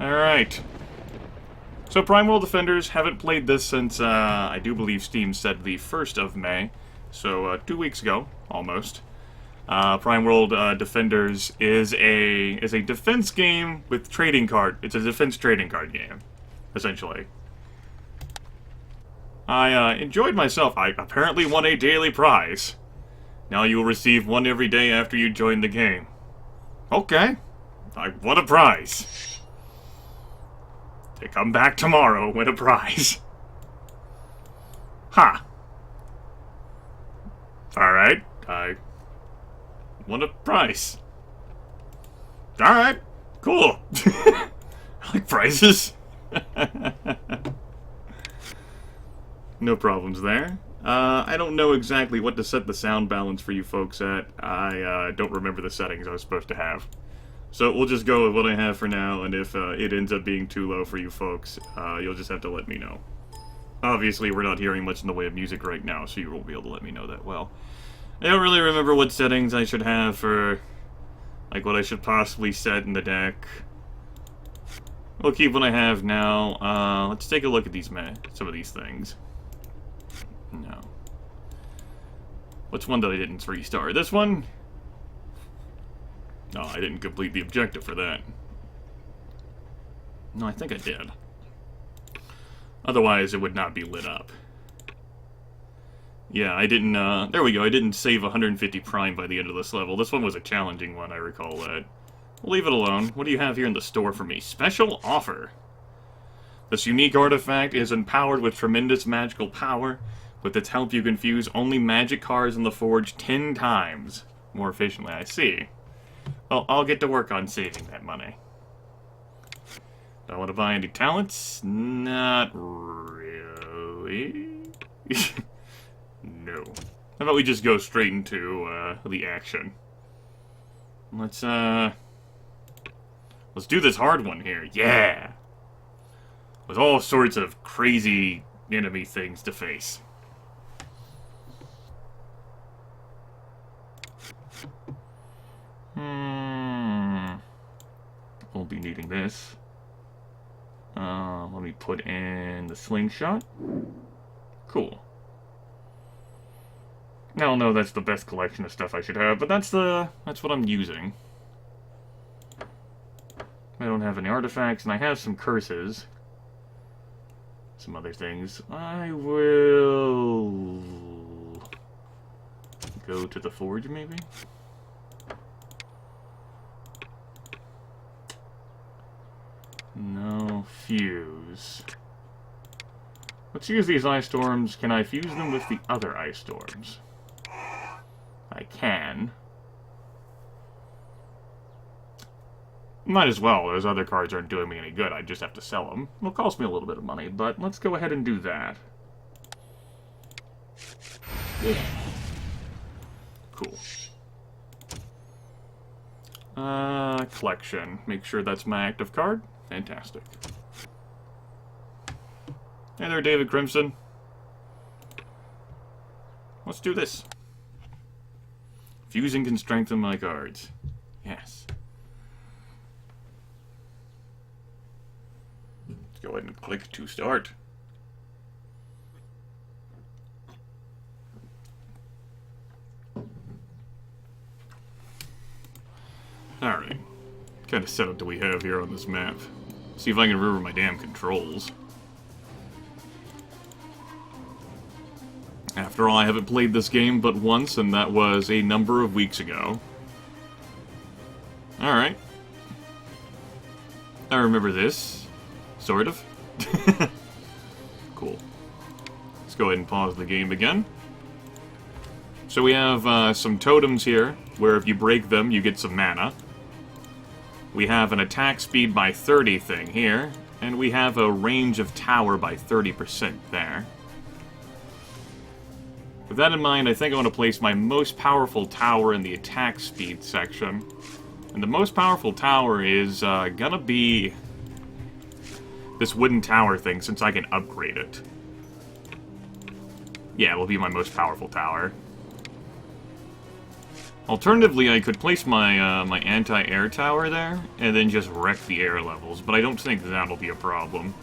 Alright. So Prime World Defenders, haven't played this since, I do believe Steam said the 1st of May. So, 2 weeks ago, almost. Prime World Defenders is a defense game with trading card. It's a defense trading card game, essentially. I enjoyed myself. I apparently won a daily prize. Now you will receive one every day after you join the game. Okay. I won a prize. To come back tomorrow, win a prize. Ha. Alright. I won a prize. Alright. Cool. I like prizes. No problems there. I don't know exactly what to set the sound balance for you folks at. I don't remember the settings I was supposed to have. So we'll just go with what I have for now, and if it ends up being too low for you folks, you'll just have to let me know. Obviously, we're not hearing much in the way of music right now, so you won't be able to let me know that well. I don't really remember what settings I should have for, like, what I should possibly set in the deck. We'll keep what I have now. Let's take a look at some of these things. No. Which one did I didn't restart? This one? No, I didn't complete the objective for that. No, I think I did. Otherwise, it would not be lit up. Yeah, I didn't, there we go, I didn't save 150 prime by the end of this level. This one was a challenging one, I recall that. We'll leave it alone. What do you have here in the store for me? Special offer. This unique artifact is empowered with tremendous magical power. With its help, you can fuse only magic cards in the forge 10 times. More efficiently, I see. Well, I'll get to work on saving that money. Do I want to buy any talents? Not really. No. How about we just go straight into the action? Let's do this hard one here. Yeah! With all sorts of crazy enemy things to face. We'll be needing this. Let me put in the slingshot. Cool. I don't know that's the best collection of stuff I should have, but that's what I'm using. I don't have any artifacts, and I have some curses. Some other things. I will go to the forge, maybe? No, fuse. Let's use these ice storms. Can I fuse them with the other ice storms? I can. Might as well. Those other cards aren't doing me any good. I just have to sell them. It'll cost me a little bit of money, but let's go ahead and do that. Cool. Collection. Make sure that's my active card. Fantastic. Hey there, David Crimson. Let's do this. Fusing can strengthen my cards. Yes. Let's go ahead and click to start. Alright. What kind of setup do we have here on this map? See if I can remember my damn controls. After all, I haven't played this game but once, and that was a number of weeks ago. Alright. I remember this. Sort of. Cool. Let's go ahead and pause the game again. So we have some totems here, where if you break them, you get some mana. We have an attack speed by 30 thing here, and we have a range of tower by 30% there. With that in mind, I think I want to place my most powerful tower in the attack speed section. And the most powerful tower is gonna be this wooden tower thing, since I can upgrade it. Yeah, it will be my most powerful tower. Alternatively, I could place my my anti-air tower there, and then just wreck the air levels, but I don't think that'll be a problem.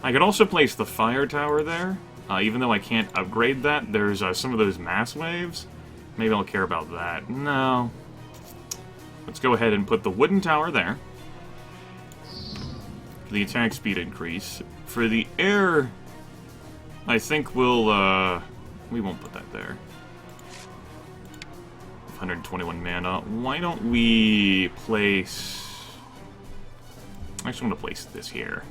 I could also place the fire tower there, even though I can't upgrade that. There's some of those mass waves. Maybe I'll care about that. No. Let's go ahead and put the wooden tower there. For the attack speed increase. For the air, I think we'll, we won't put that there. 121 mana. Why don't we place... I actually want to place this here.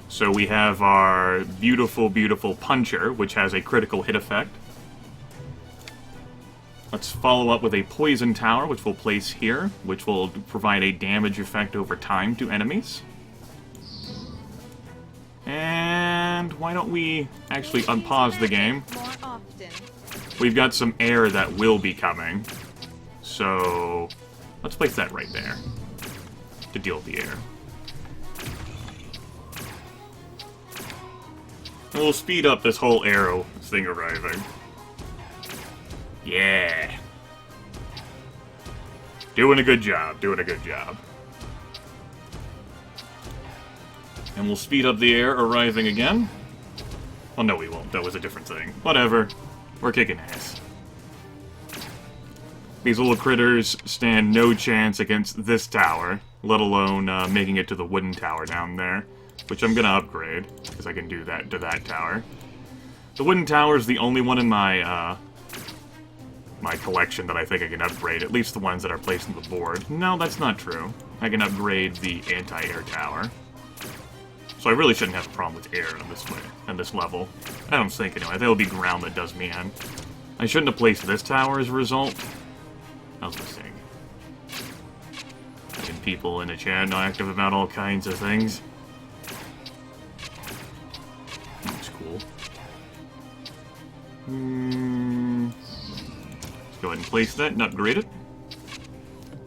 So we have our beautiful, beautiful puncher, which has a critical hit effect. Let's follow up with a poison tower, which we'll place here, which will provide a damage effect over time to enemies. And why don't we actually unpause the game? We've got some air that will be coming. So let's place that right there to deal with the air. And we'll speed up this whole arrow thing arriving. Yeah. Doing a good job, doing a good job. And we'll speed up the air arriving again. Oh, no, we won't. That was a different thing. Whatever. We're kicking ass. These little critters stand no chance against this tower, let alone making it to the wooden tower down there, which I'm going to upgrade, because I can do that to that tower. The wooden tower is the only one in my my collection that I think I can upgrade, at least the ones that are placed on the board. No, that's not true. I can upgrade the anti-air tower. So I really shouldn't have a problem with air on this level. I don't think, anyway. I think it'll be ground that does me in. I shouldn't have placed this tower as a result. That was a mistake. I think people in the chat know active about all kinds of things. That's cool. Let's go ahead and place that and upgrade it.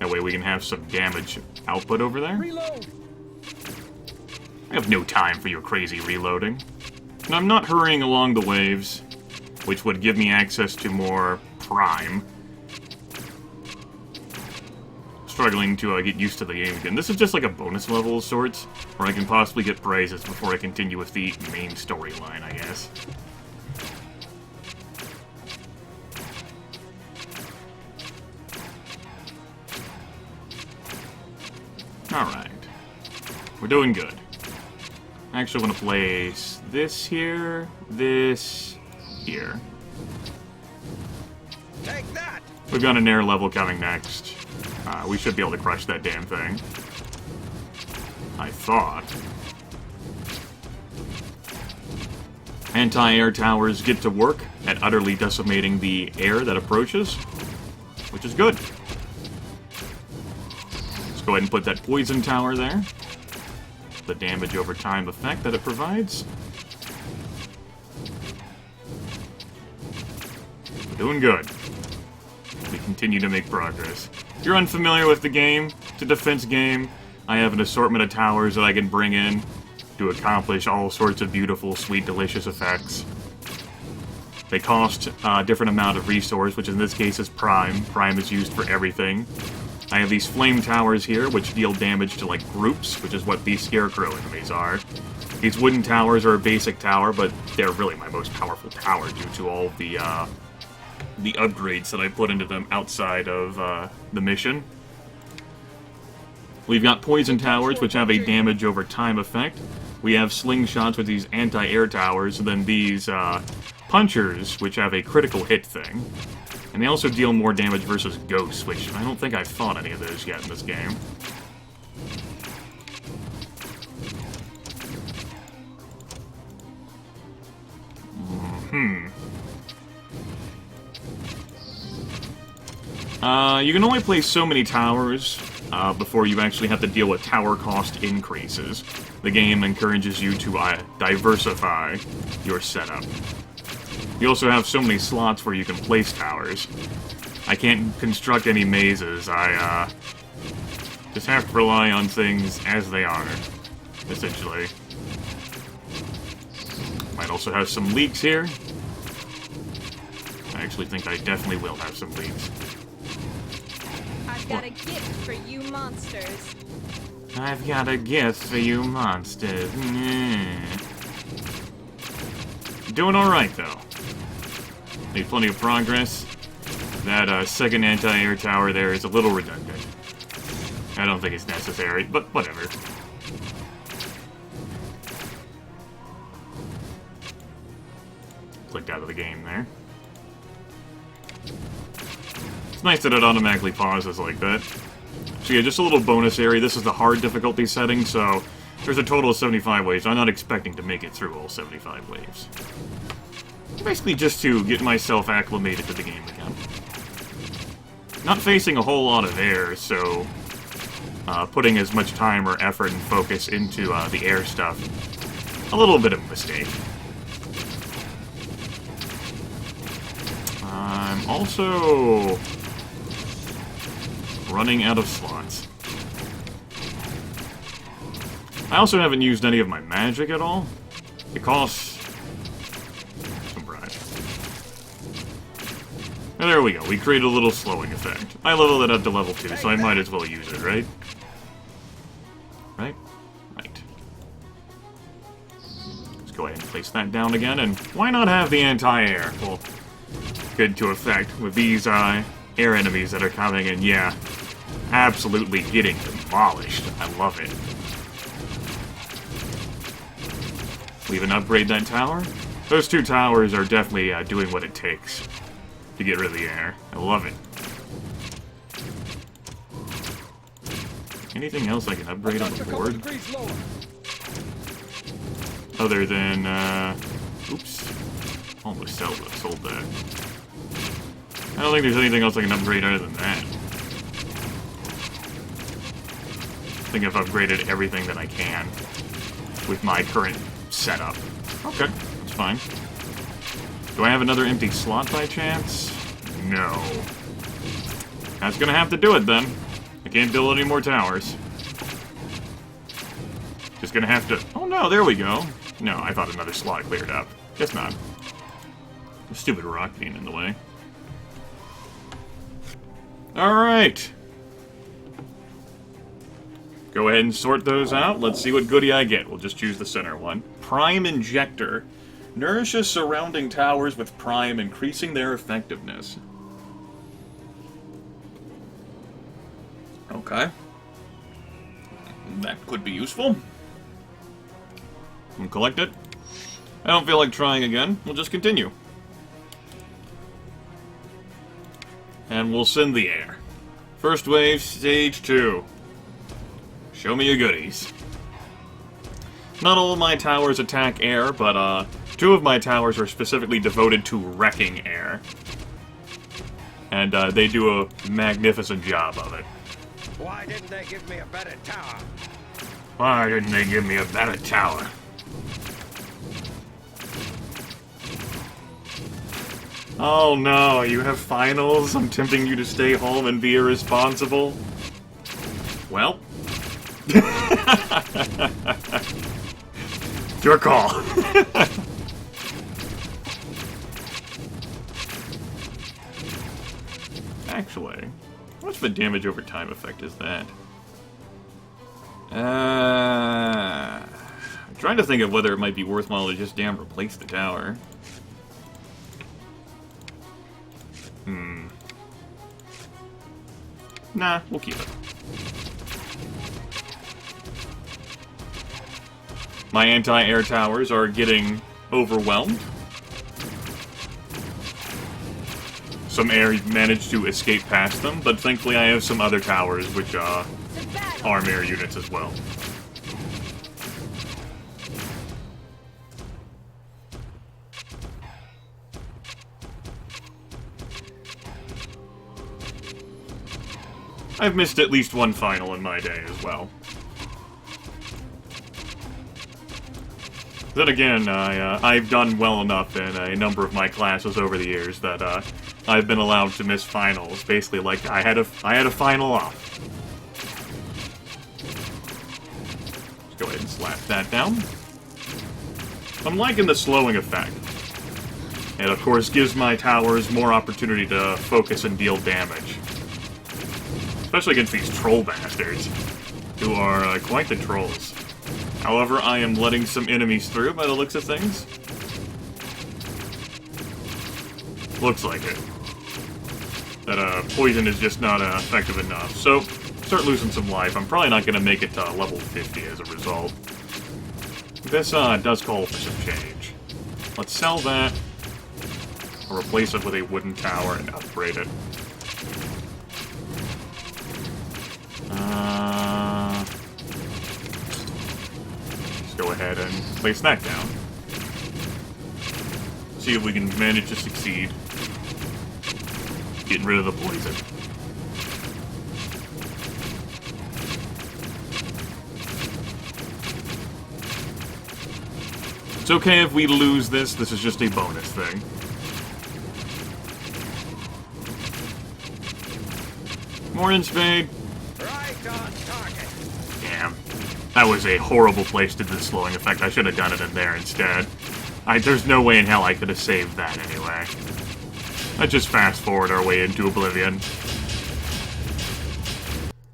That way we can have some damage output over there. Reload. I have no time for your crazy reloading. And I'm not hurrying along the waves, which would give me access to more prime. Struggling to get used to the game again. This is just like a bonus level of sorts, where I can possibly get prizes before I continue with the main storyline, I guess. Alright. We're doing good. I actually want to place this here, this here. Take that! We've got an air level coming next. We should be able to crush that damn thing. I thought. Anti-air towers get to work at utterly decimating the air that approaches, which is good. Let's go ahead and put that poison tower there. The damage over time effect that it provides. We're doing good. We continue to make progress. If you're unfamiliar with the game, it's a defense game. I have an assortment of towers that I can bring in to accomplish all sorts of beautiful, sweet, delicious effects. They cost a different amount of resource, which in this case is prime. Prime is used for everything. I have these flame towers here, which deal damage to, like, groups, which is what these scarecrow enemies are. These wooden towers are a basic tower, but they're really my most powerful tower due to all the upgrades that I put into them outside of the mission. We've got poison towers, which have a damage over time effect. We have slingshots with these anti-air towers, and then these punchers, which have a critical hit thing. And they also deal more damage versus ghosts, which I don't think I've fought any of those yet in this game. You can only place so many towers before you actually have to deal with tower cost increases. The game encourages you to diversify your setup. You also have so many slots where you can place towers. I can't construct any mazes. I just have to rely on things as they are, essentially. Might also have some leaks here. actually think I definitely will have some leads. I've got a gift for you monsters. I've got a gift for you monsters. Doing alright, though. Made plenty of progress. That second anti-air tower there is a little redundant. I don't think it's necessary, but whatever. Clicked out of the game there. It's nice that it automatically pauses like that. So yeah, just a little bonus area. This is the hard difficulty setting, so there's a total of 75 waves. I'm not expecting to make it through all 75 waves. Basically just to get myself acclimated to the game again. Not facing a whole lot of air, so putting as much time or effort and focus into the air stuff, a little bit of a mistake. I'm also running out of slots. I also haven't used any of my magic at all. It costs some brine. And there we go. We created a little slowing effect. I leveled it up to level 2, so I might as well use it, right? Right? Right. Let's go ahead and place that down again, and why not have the anti-air? Well, good to effect with these air enemies that are coming in. Yeah, absolutely getting demolished. I love it. We even upgrade that tower. Those two towers are definitely doing what it takes to get rid of the air. I love it. Anything else I can upgrade on the board? Other than, oops. Almost sold that. I don't think there's anything else I can upgrade other than that. I think I've upgraded everything that I can with my current setup. Okay, that's fine. Do I have another empty slot by chance? No. That's gonna have to do it then. I can't build any more towers. Just gonna have to... Oh no, there we go. No, I thought another slot cleared up. Guess not. Stupid rock being in the way. Alright. Go ahead and sort those out. Let's see what goodie I get. We'll just choose the center one. Prime Injector. Nourishes surrounding towers with Prime, increasing their effectiveness. Okay. That could be useful. We'll collect it. I don't feel like trying again. We'll just continue. And we'll send the air. First wave, stage 2. Show me your goodies. Not all of my towers attack air, but 2 of my towers are specifically devoted to wrecking air. And they do a magnificent job of it. Why didn't they give me a better tower? Why didn't they give me a better tower? Oh no, you have finals? I'm tempting you to stay home and be irresponsible? Well. Your call. Actually, how much of a damage over time effect is that? I'm trying to think of whether it might be worthwhile to just damn replace the tower. Nah, we'll keep it. My anti-air towers are getting overwhelmed. Some air managed to escape past them, but thankfully I have some other towers which arm air units as well. I've missed at least one final in my day as well. Then again, I've done well enough in a number of my classes over the years that I've been allowed to miss finals. Basically, like I had a final off. Let's go ahead and slap that down. I'm liking the slowing effect. And of course gives my towers more opportunity to focus and deal damage. Especially against these troll bastards, who are quite the trolls. However, I am letting some enemies through by the looks of things. Looks like it. That poison is just not effective enough. So, start losing some life. I'm probably not going to make it to level 50 as a result. This does call for some change. Let's sell that. Or replace it with a wooden tower and upgrade it. Let's go ahead and place that down. See if we can manage to succeed. Getting rid of the poison. It's okay if we lose this. This is just a bonus thing. Morning, Spade. Right on target. Damn. That was a horrible place to do the slowing effect. I should have done it in there instead. There's no way in hell I could have saved that anyway. Let's just fast forward our way into oblivion.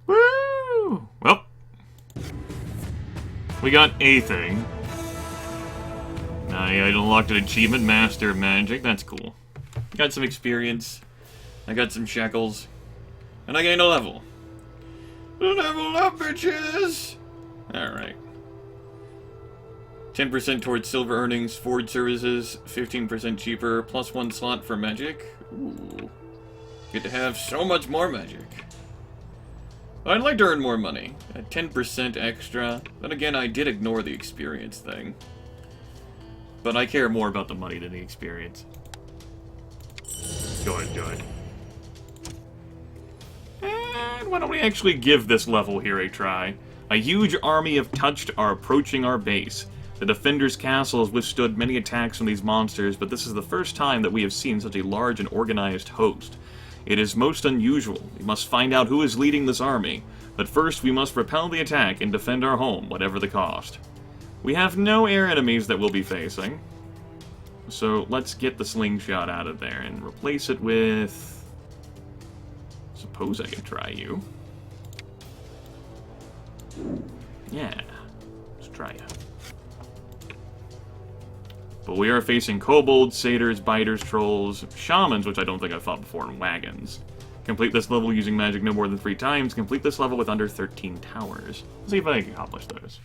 Woo! Well. We got a thing. I unlocked an achievement, Master of Magic. That's cool. Got some experience. I got some shekels. And I gained a level. Level up, bitches! Alright. 10% towards silver earnings, forward services, 15% cheaper, plus 1 slot for magic. Ooh. Get to have so much more magic. I'd like to earn more money. At 10% extra. Then again, I did ignore the experience thing. But I care more about the money than the experience. Good, good. And why don't we actually give this level here a try? A huge army of touched are approaching our base. The defender's castle has withstood many attacks from these monsters, but this is the first time that we have seen such a large and organized host. It is most unusual. We must find out who is leading this army. But first, we must repel the attack and defend our home, whatever the cost. We have no air enemies that we'll be facing. So let's get the slingshot out of there and replace it with... Suppose I can try you. Yeah, let's try you. But we are facing kobolds, satyrs, biters, trolls, shamans, which I don't think I've fought before, and wagons. Complete this level using magic no more than 3 times. Complete this level with under 13 towers. Let's see if I can accomplish those.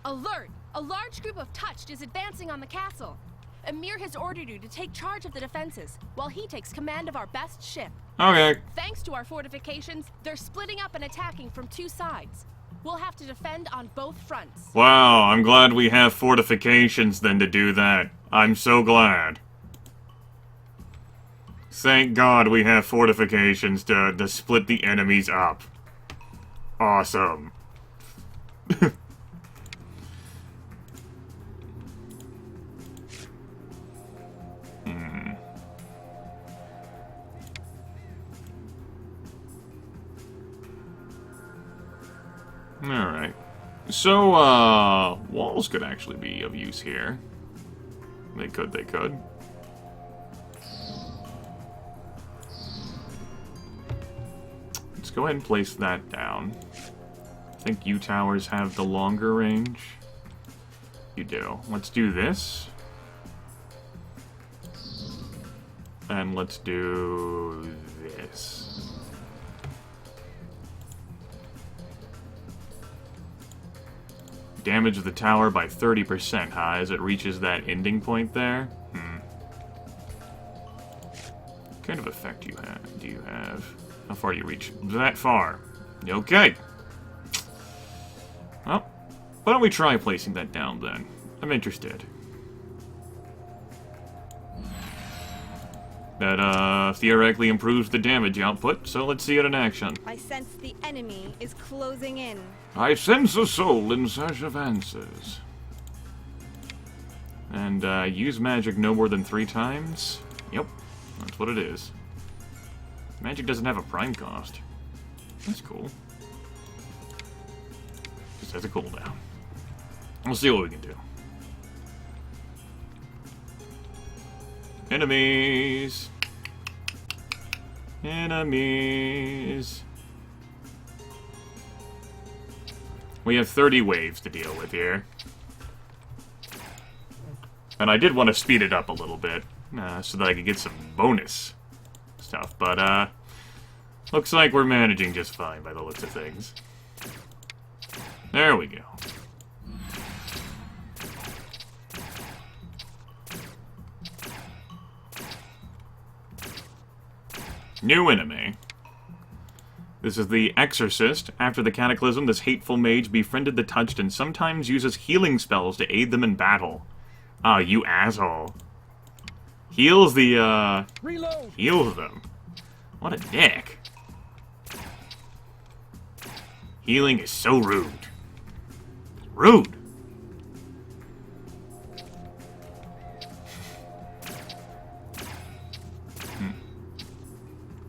Alert! A large group of Touched is advancing on the castle. Emir has ordered you to take charge of the defenses, while he takes command of our best ship. Okay. Thanks to our fortifications, they're splitting up and attacking from 2 sides. We'll have to defend on both fronts. Wow, I'm glad we have fortifications then to do that. I'm so glad. Thank God we have fortifications to split the enemies up. Awesome. Alright. So, walls could actually be of use here. They could. Let's go ahead and place that down. I think you towers have the longer range. You do. Let's do this. And let's do this. Damage the tower by 30%, huh? As it reaches that ending point there? What kind of effect do you have? How far do you reach? That far. Okay. Well, why don't we try placing that down then? I'm interested. That, theoretically improves the damage output, so let's see it in action. I sense the enemy is closing in. I sense a soul in search of answers. And, use magic no more than 3 times? Yep, that's what it is. Magic doesn't have a prime cost. That's cool. Just has a cooldown. We'll see what we can do. Enemies. Enemies. We have 30 waves to deal with here. And I did want to speed it up a little bit, so that I could get some bonus stuff, but, looks like we're managing just fine by the looks of things. There we go. New enemy. This is the Exorcist. After the Cataclysm, this hateful mage befriended the Touched and sometimes uses healing spells to aid them in battle. Ah, you asshole. Heals the, Reload. Heals them. What a dick. Healing is so rude. Rude!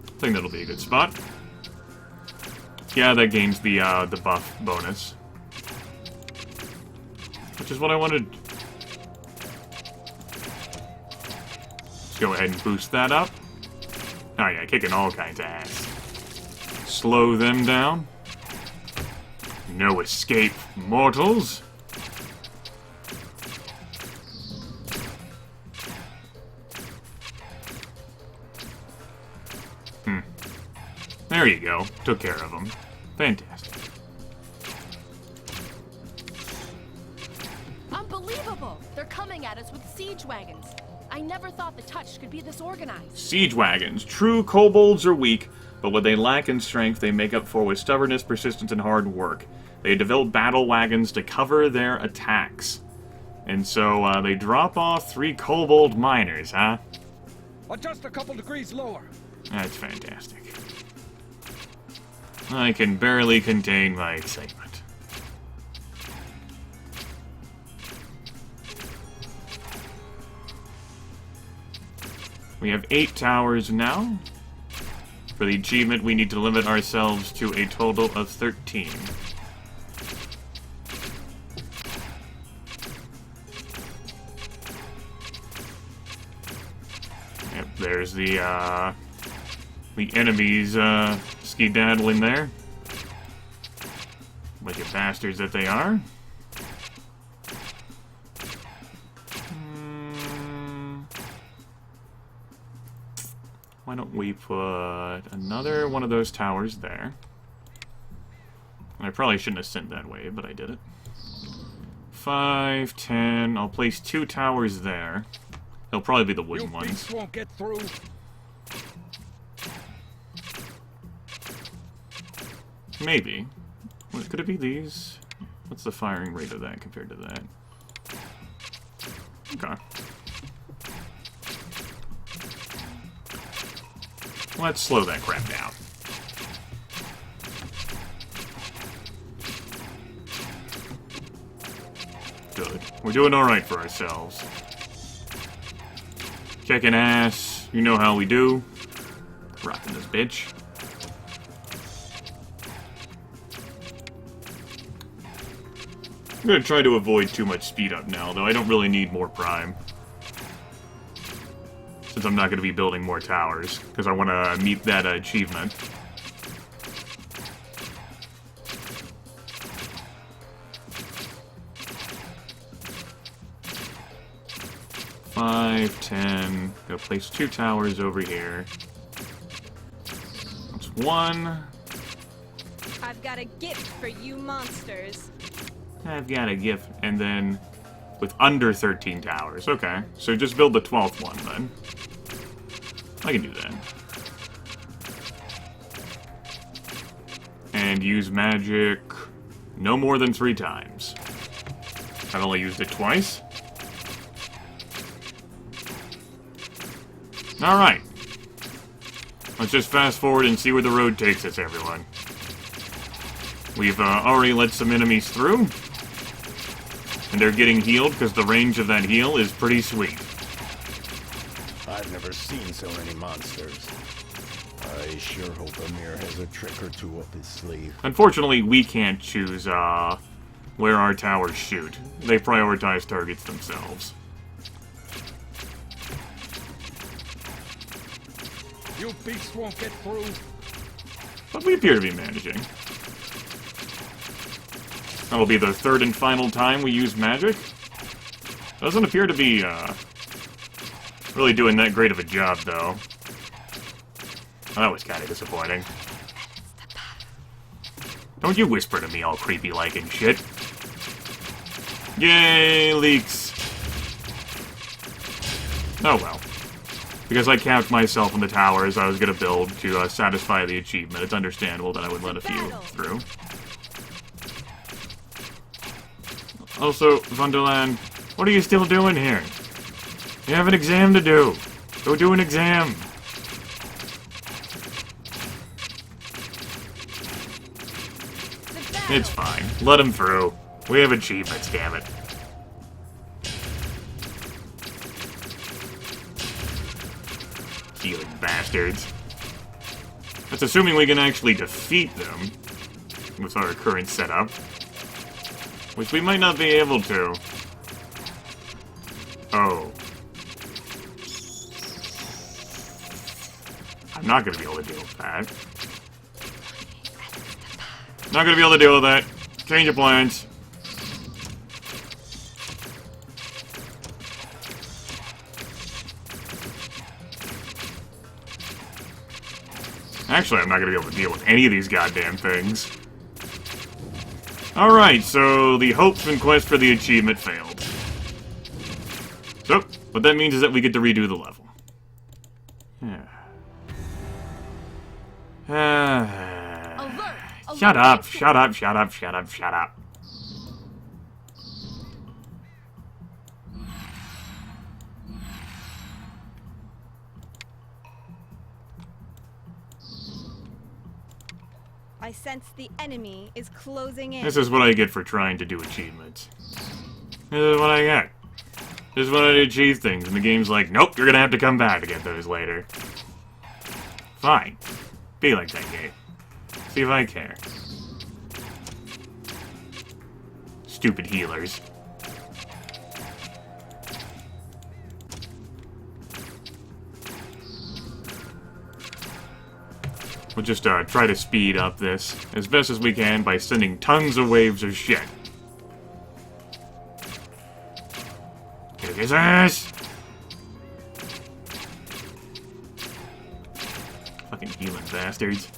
I think that'll be a good spot. Yeah, that gains the buff bonus. Which is what I wanted. Let's go ahead and boost that up. Oh yeah, kicking all kinds of ass. Slow them down. No escape, mortals. There you go. Took care of them. Fantastic. Unbelievable! They're coming at us with siege wagons. I never thought the Touched could be this organized. Siege wagons. True kobolds are weak, but what they lack in strength they make up for with stubbornness, persistence, and hard work. They develop battle wagons to cover their attacks. And so, they drop off 3 kobold miners, huh? Just a couple degrees lower. That's fantastic. I can barely contain my excitement. We have 8 towers now. For the achievement, we need to limit ourselves to a total of 13. Yep, there's the enemies, skedaddling there. Like the bastards that they are. Why don't we put another one of those towers there? I probably shouldn't have sent that way, but I did it. 5, 10. I'll place 2 towers there. They'll probably be the wooden You ones. beasts won't get through. Maybe. What, could it be these? What's the firing rate of that compared to that? Okay. Let's slow that crap down. Good. We're doing alright for ourselves. Kicking ass. You know how we do. Rocking this bitch. I'm gonna try to avoid too much speed up now, though I don't really need more prime. Since I'm not gonna be building more towers, because I want to meet that achievement. Five, 10. Gotta place 2 towers over here. That's 1. I've got a gift for you monsters. I've got a gift, and then with under 13 towers. Okay, so just build the 12th one, then. I can do that. And use magic no more than 3 times. I've only used it twice. Alright. Let's just fast forward and see where the road takes us, everyone. We've already let some enemies through. And they're getting healed because the range of that heal is pretty sweet. I've never seen so many monsters. I sure hope Amir has a trick or two up his sleeve. Unfortunately, we can't choose where our towers shoot. They prioritize targets themselves. You beasts won't get through. But we appear to be managing. That'll be the third and final time we use magic. Doesn't appear to be, really doing that great of a job, though. Well, that was kind of disappointing. Don't you whisper to me all creepy-like and shit. Yay, leaks. Oh well. Because I capped myself in the towers I was going to build to satisfy the achievement, it's understandable that I would let a few through. Also, Wonderland, what are you still doing here? You have an exam to do. Go do an exam. It's fine. Let him through. We have achievements, damn it. Healing bastards. That's assuming we can actually defeat them with our current setup. Which we might not be able to. Oh. I'm not going to be able to deal with that. Not going to be able to deal with that. Change of plans. Actually, I'm not going to be able to deal with any of these goddamn things. Alright, so the hopes and quest for the achievement failed. So, what that means is that we get to redo the level. Shut up, shut up, shut up, shut up, shut up. I sense the enemy is closing in. This is what I get for trying to do achievements. This is what I get. This is when I achieve things, and the game's like, nope, you're gonna have to come back to get those later. Fine. Be like that game. See if I care. Stupid healers. We'll just try to speed up this as best as we can by sending tons of waves of shit. Kick his ass! Fucking healing bastards.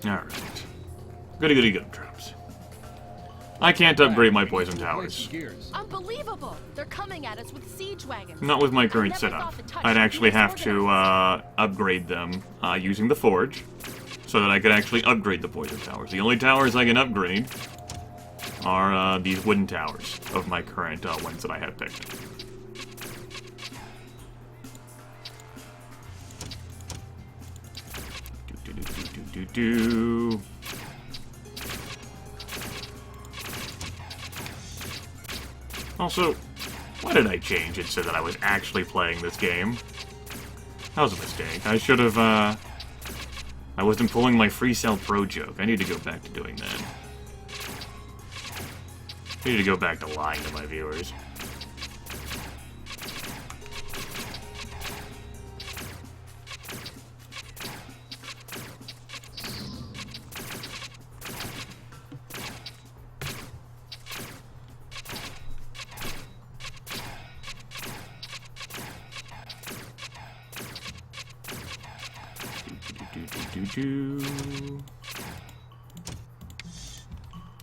Alright. Goody gumdrops. I can't upgrade my poison towers. Unbelievable! They're coming at us with siege wagons. Not with my current setup. I'd actually have to upgrade them using the forge, so that I could actually upgrade the poison towers. The only towers I can upgrade are these wooden towers of my current ones that I have picked. Also, why did I change it so that I was actually playing this game? That was a mistake. I should have, I wasn't pulling my Free Cell Pro joke. I need to go back to doing that. I need to go back to lying to my viewers.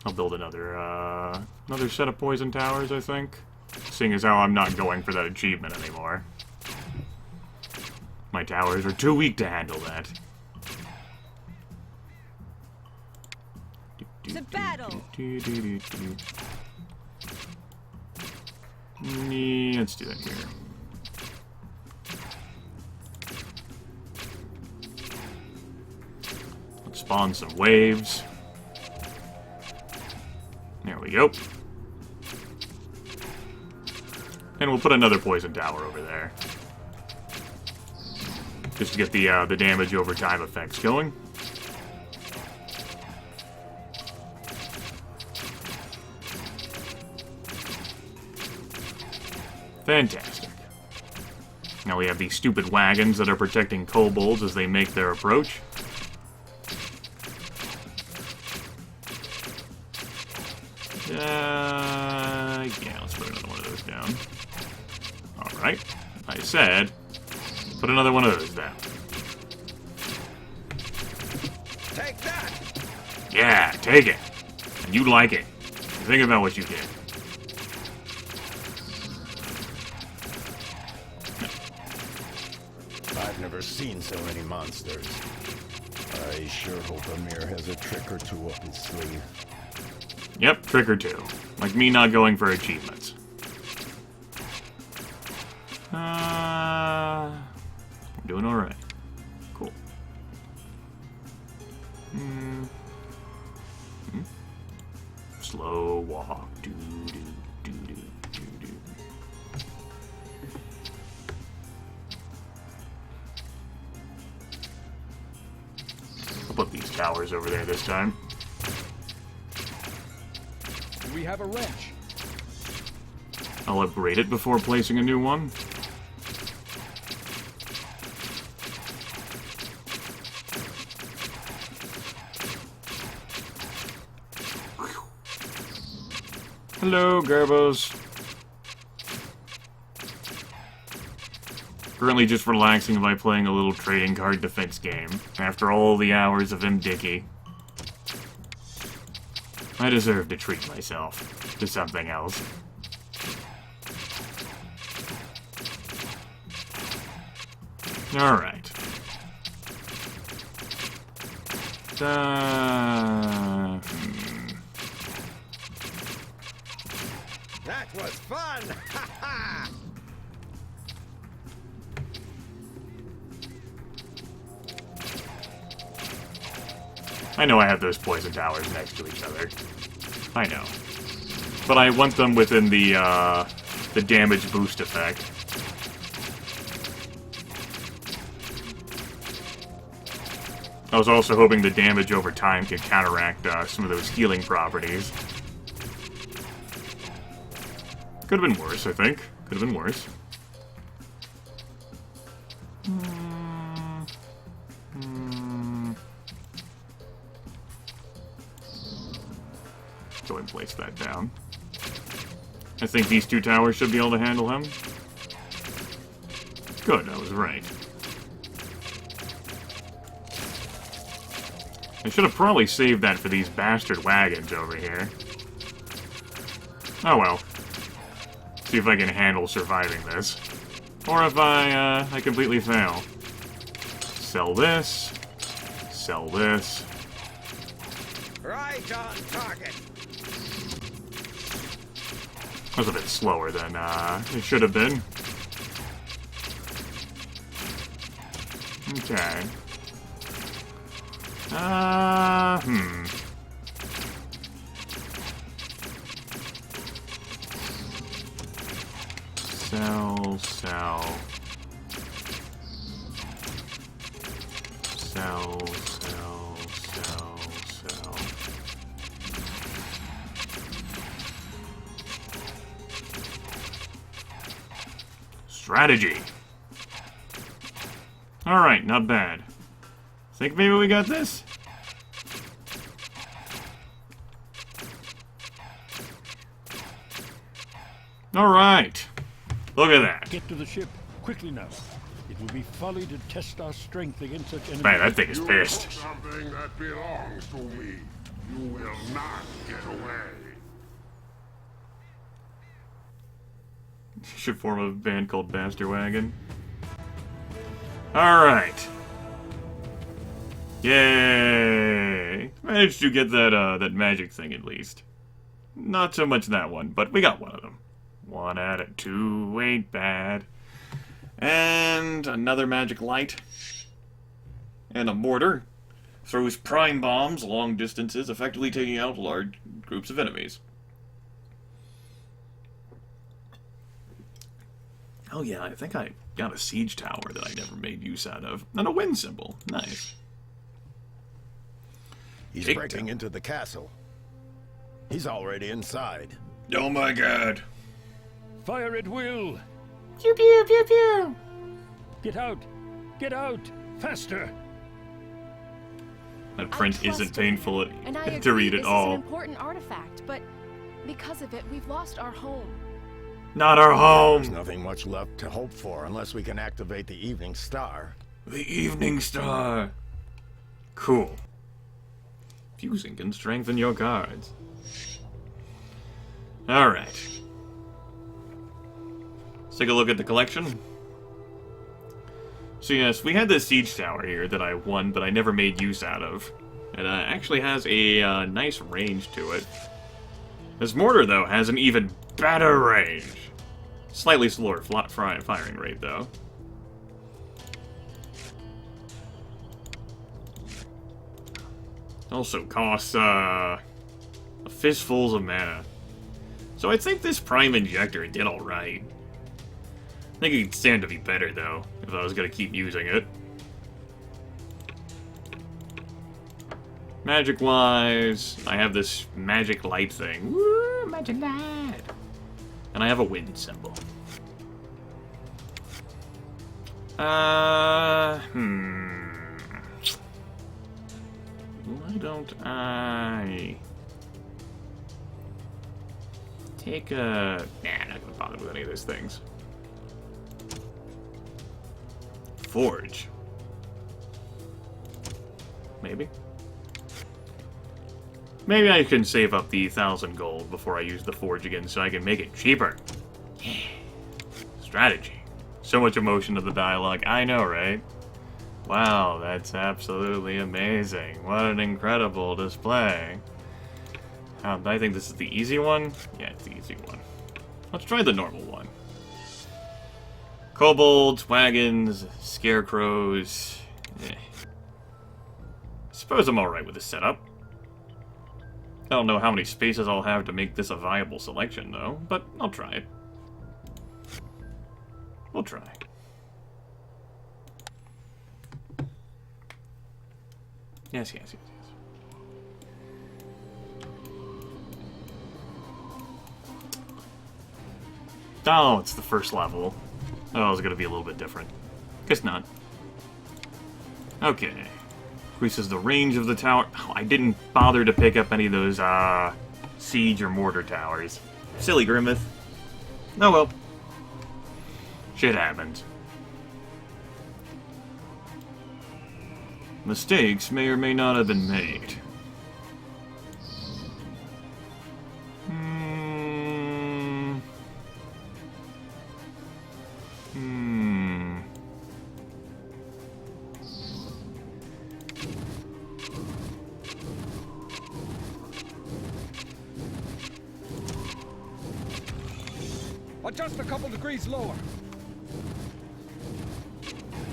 I'll build another set of poison towers, I think. Seeing as how I'm not going for that achievement anymore. My towers are too weak to handle that. To battle! Let's do that here. Let's spawn some waves. we go. And we'll put another poison tower over there. Just to get the damage over time effects going. Fantastic. Now we have these stupid wagons that are protecting kobolds as they make their approach. Yeah, let's put another one of those down. Alright. I said, put another one of those down. Take that! Yeah, take it. And you like it. Think about what you did. I've never seen so many monsters. I sure hope Amir has a trick or two up his sleeve. Yep, trick or two. Like me not going for achievements. We're doing alright. Cool. Slow walk. Do, do, do, do, do, do. I'll put these towers over there this time. We have a wrench. I'll upgrade it before placing a new one. Hello, Gerbos. Currently just relaxing by playing a little trading card defense game. After all the hours of M-Dicky. I deserve to treat myself to something else. Alright. That was fun! Ha ha! I know I have those poison towers next to each other. I know. But I want them within the damage boost effect. I was also hoping the damage over time could counteract some of those healing properties. Could have been worse, I think. Could have been worse. Go and place that down. I think these two towers should be able to handle him. Good, I was right. I should have probably saved that for these bastard wagons over here. Oh well. See if I can handle surviving this. Or if I completely fail. Sell this. Sell this. Right on target. That was a bit slower than it should have been. Okay. Sell, sell. Sell, sell, sell, sell. Strategy. Alright, not bad. Think maybe we got this? Alright. Look at that. Get to the ship, quickly now. It would be folly to test our strength against such enemies. Man, that thing is You pissed. took something that belongs to me. You will not get away. Should form a band called Bastard Wagon. Alright. Yay! Managed to get that magic thing at least. Not so much that one, but we got one of them. 1 out of 2 ain't bad. And another magic light. And a mortar. Throws prime bombs long distances, effectively taking out large groups of enemies. Oh yeah, I think I got a siege tower that I never made use out of. And a wind symbol. Nice. He's Big breaking tower. into the castle. He's already inside. Oh my god. Fire at will! Pew pew pew pew. Get out! Get out! Faster! That print I isn't trust him, painful and I to agree read this at is all. an important artifact, but because of it, we've lost our home. Not our There's home. nothing much left to hope for unless we can activate the Evening Star. The Evening Star. Cool. Fusing can strengthen your guards. Alright. Let's take a look at the collection. So yes, we had this siege tower here that I won, but I never made use out of. It actually has a nice range to it. This mortar, though, has an even better range. Slightly slower firing rate, though. Also costs, fistfuls of mana. So I think this Prime Injector did alright. I think it could stand to be better, though, if I was gonna keep using it. Magic-wise, I have this magic light thing. Woo, magic light! And I have a wind symbol. Why don't I take a... Nah, I'm not gonna bother with any of those things. Forge. Maybe. Maybe I can save up the 1,000 gold before I use the forge again so I can make it cheaper. Strategy. So much emotion to the dialogue. I know, right? Wow, that's absolutely amazing. What an incredible display. I think this is the easy one. Yeah, it's the easy one. Let's try the normal one. Kobolds, wagons, scarecrows. Suppose I'm alright with this setup. I don't know how many spaces I'll have to make this a viable selection, though, but I'll try it. We'll try. Yes, yes, yes, yes. Oh, it's the first level. Oh, it's gonna be a little bit different. Guess not. Okay. Increases the range of the tower. Oh, I didn't bother to pick up any of those, siege or mortar towers. Silly Grimith. Oh well. Shit happens. Mistakes may or may not have been made. Just a couple degrees lower.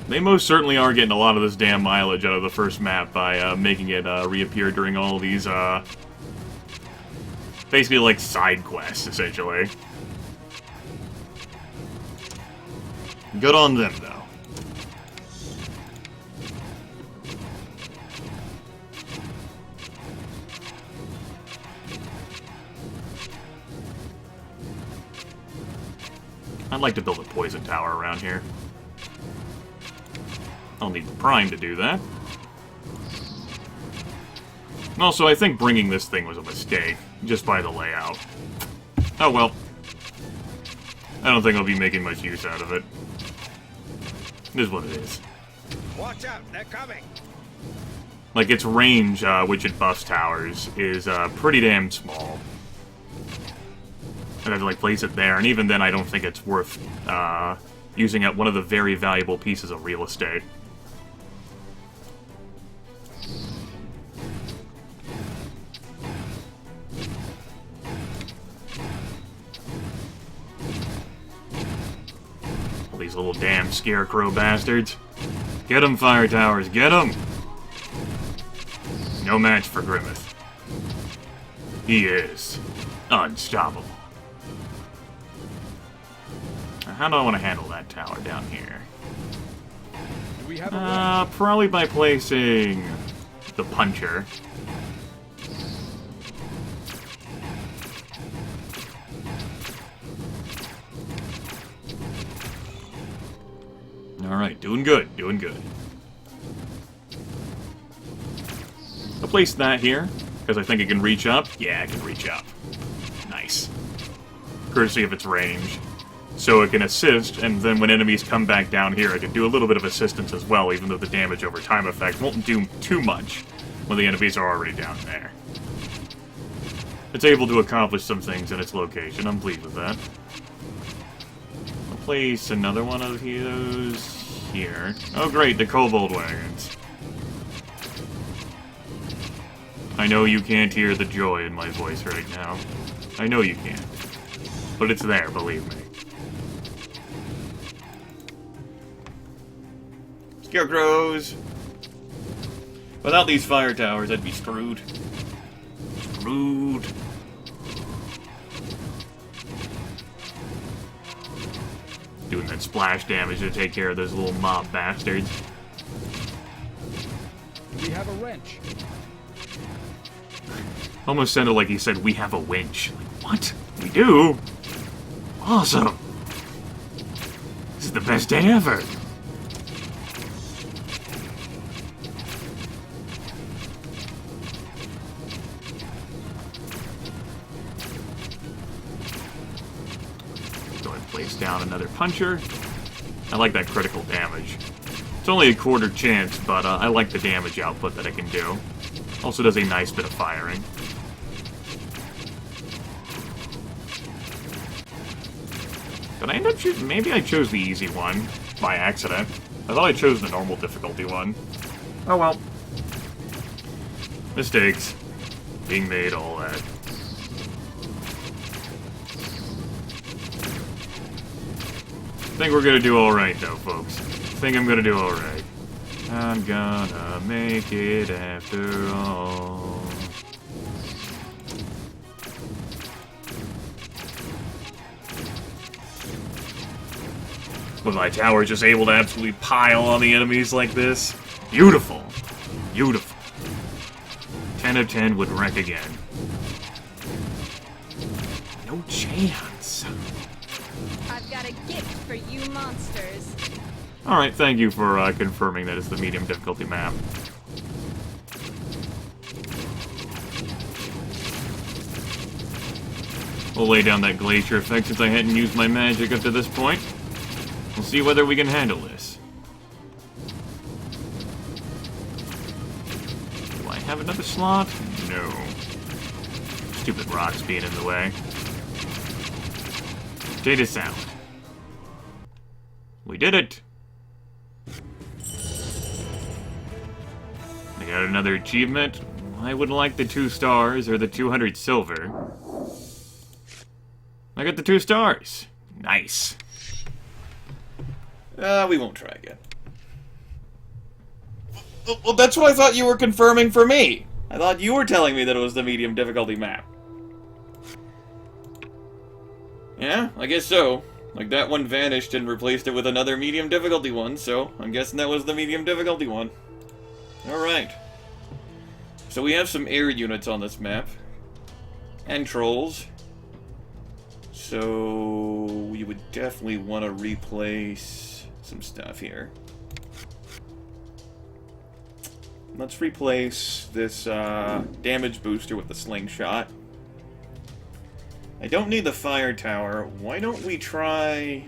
They most certainly are getting a lot of this damn mileage out of the first map by making it reappear during all these, basically like side quests, essentially. Good on them, though. I'd like to build a poison tower around here. I'll need the Prime to do that. Also, I think bringing this thing was a mistake, just by the layout. Oh well. I don't think I'll be making much use out of it. It is what it is. Watch out, they're coming. Like, its range, which it buffs towers, is pretty damn small. I'd have to, like, place it there, and even then I don't think it's worth using up one of the very valuable pieces of real estate. All these little damn scarecrow bastards. Get 'em, fire towers, get 'em! No match for Grimith. He is unstoppable. how do I want to handle that tower down here? Do we have a Probably by placing the puncher. Alright, doing good, doing good. I'll place that here, because I think it can reach up. Yeah, it can reach up. Nice. Courtesy of its range. So it can assist, and then when enemies come back down here, it can do a little bit of assistance as well, even though the damage over time effect won't do too much when the enemies are already down there. It's able to accomplish some things in its location. I'm pleased with that. I'll place another one of those here. Oh great, the kobold wagons. I know you can't hear the joy in my voice right now. I know you can't. But it's there, believe me. Scarecrows! Without these fire towers, I'd be screwed. Screwed. Doing that splash damage to take care of those little mob bastards. Do we have a wrench? Almost sounded like he said, we have a winch. Like, what? We do? Awesome! This is the best day ever! Go ahead and place down another puncher. I like that critical damage. It's only a quarter chance, but I like the damage output that it can do. Also does a nice bit of firing. Did I end up choosing? Maybe I chose the easy one by accident. I thought I chose the normal difficulty one. Oh well. Mistakes. Being made, all that. I think we're gonna do alright though, folks. I think I'm gonna do alright. I'm gonna make it after all. With my tower just able to absolutely pile on the enemies like this. Beautiful. Beautiful. 10 of 10 would wreck again. No chance. I've got a gift for you monsters. Alright, thank you for confirming that it's the medium difficulty map. We'll lay down that glacier effect since I hadn't used my magic up to this point. We'll see whether we can handle this. Do I have another slot? No. Stupid rocks being in the way. Data sound. We did it! I got another achievement. I would like the 2 stars or the 200 silver. I got the 2 stars. Nice. We won't try again. Well, that's what I thought you were confirming for me. I thought you were telling me that it was the medium difficulty map. Yeah, I guess so. Like, that one vanished and replaced it with another medium difficulty one, so I'm guessing that was the medium difficulty one. Alright. So we have some air units on this map. And trolls. So we would definitely want to replace some stuff here. Let's replace this damage booster with the slingshot. I don't need the fire tower. Why don't we try...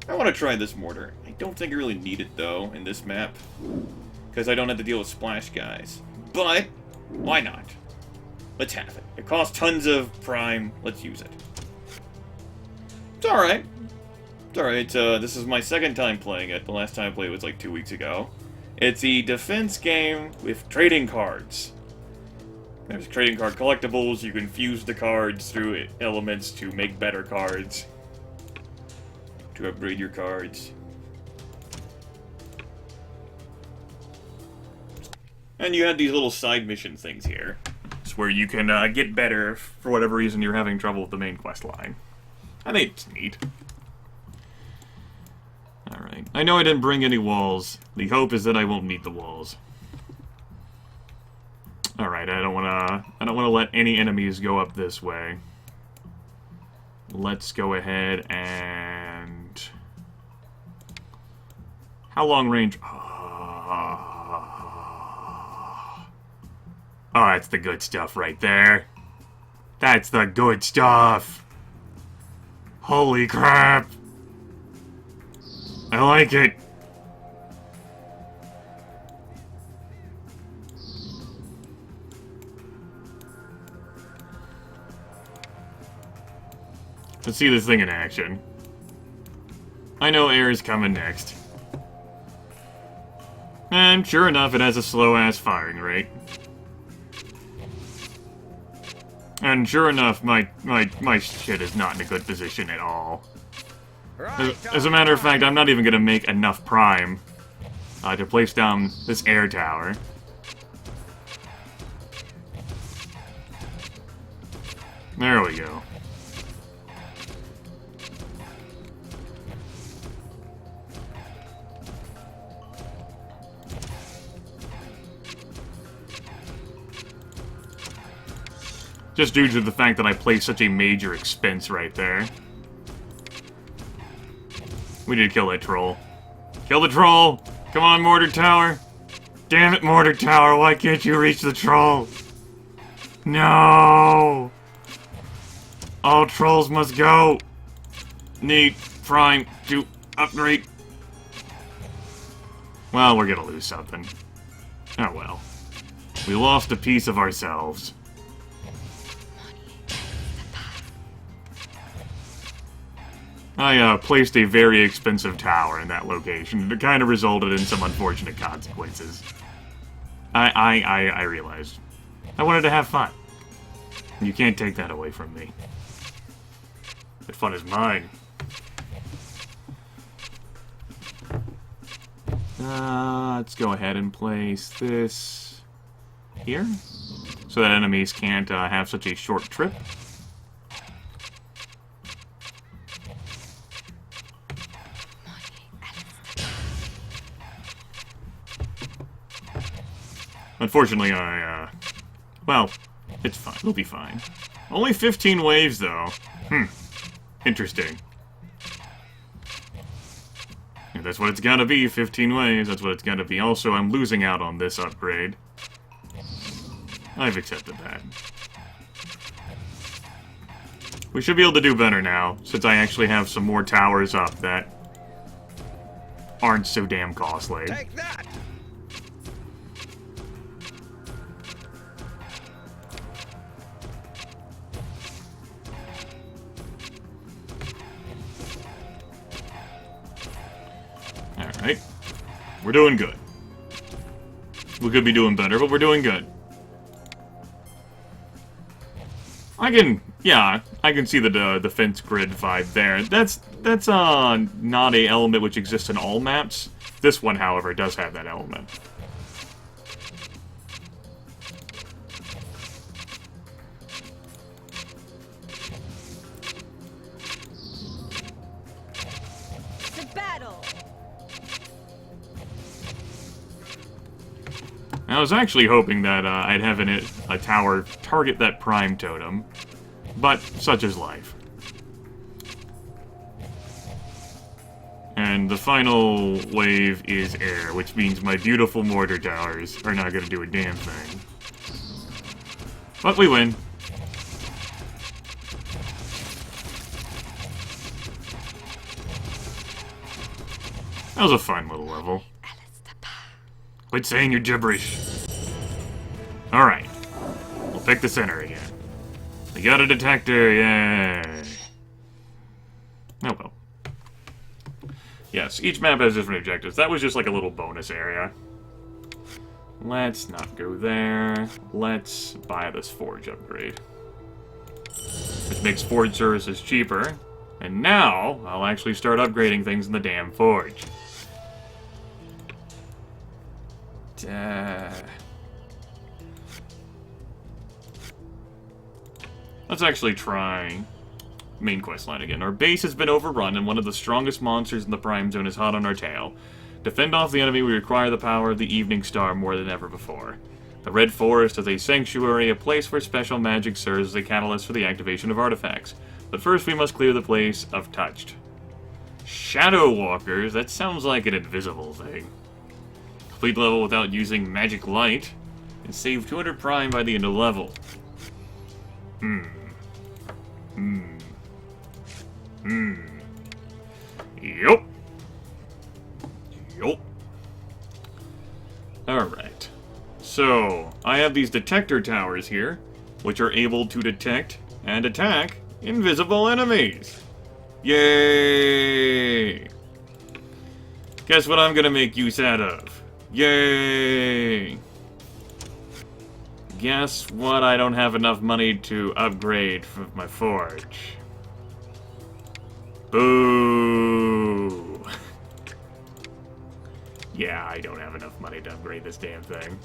I want to try this mortar. I don't think I really need it, though, in this map. Because I don't have to deal with splash guys. But, why not? Let's have it. It costs tons of prime. Let's use it. It's alright. It's alright. This is my second time playing it. The last time I played was like 2 weeks ago. It's a defense game with trading cards. There's trading card collectibles. You can fuse the cards through elements to make better cards. To upgrade your cards. And you had these little side mission things here. It's where you can get better if, for whatever reason, you're having trouble with the main quest line. I think it's neat. Alright. I know I didn't bring any walls. The hope is that I won't need the walls. Alright, I don't wanna let any enemies go up this way. Let's go ahead and... How long range? Oh, that's the good stuff right there. That's the good stuff. Holy crap. I like it. Let's see this thing in action. I know air is coming next. And sure enough, it has a slow-ass firing rate. And sure enough, my shit is not in a good position at all. As a matter of fact, I'm not even gonna make enough prime to place down this air tower. There we go. Just due to the fact that I placed such a major expense right there. We need to kill that troll. Kill the troll! Come on, Mortar Tower! Damn it, Mortar Tower, why can't you reach the troll? No! All trolls must go! Need prime to upgrade. Well, we're gonna lose something. Oh well. We lost a piece of ourselves. I placed a very expensive tower in that location. It kind of resulted in some unfortunate consequences. I realized. I wanted to have fun. You can't take that away from me. That fun is mine. Let's go ahead and place this here, so that enemies can't have such a short trip. Unfortunately, well, it's fine. We'll be fine. Only 15 waves, though. Interesting. Yeah, that's what it's gotta be, 15 waves. That's what it's gotta be. Also, I'm losing out on this upgrade. I've accepted that. We should be able to do better now, since I actually have some more towers up that aren't so damn costly. Take that! Alright. We're doing good. We could be doing better, but we're doing good. I can see the defense grid vibe there. That's not a element which exists in all maps. This one, however, does have that element. To battle. I was actually hoping that I'd have a tower target that prime totem, but such is life. And the final wave is air, which means my beautiful mortar towers are not going to do a damn thing. But we win. That was a fun little level. Quit saying your gibberish. Alright. We'll pick the center again. We got a detector, yay! Oh well. Yes, each map has different objectives. That was just like a little bonus area. Let's not go there. Let's buy this forge upgrade. Which makes forge services cheaper. And now, I'll actually start upgrading things in the damn forge. Let's actually try main quest line again. Our base has been overrun, and one of the strongest monsters in the Prime Zone is hot on our tail. To fend off the enemy, we require the power of the Evening Star more than ever before. The Red Forest is a sanctuary, a place where special magic serves as a catalyst for the activation of artifacts. But first we must clear the place of Touched. Shadow Walkers? That sounds like an invisible thing. Complete level without using magic light, and save 200 Prime by the end of the level. Yup. Yup. Alright. So, I have these detector towers here, which are able to detect and attack invisible enemies. Yay! Guess what I'm gonna make use out of? Yay! Guess what I don't have enough money to upgrade for my forge. Boo! Yeah, I don't have enough money to upgrade this damn thing.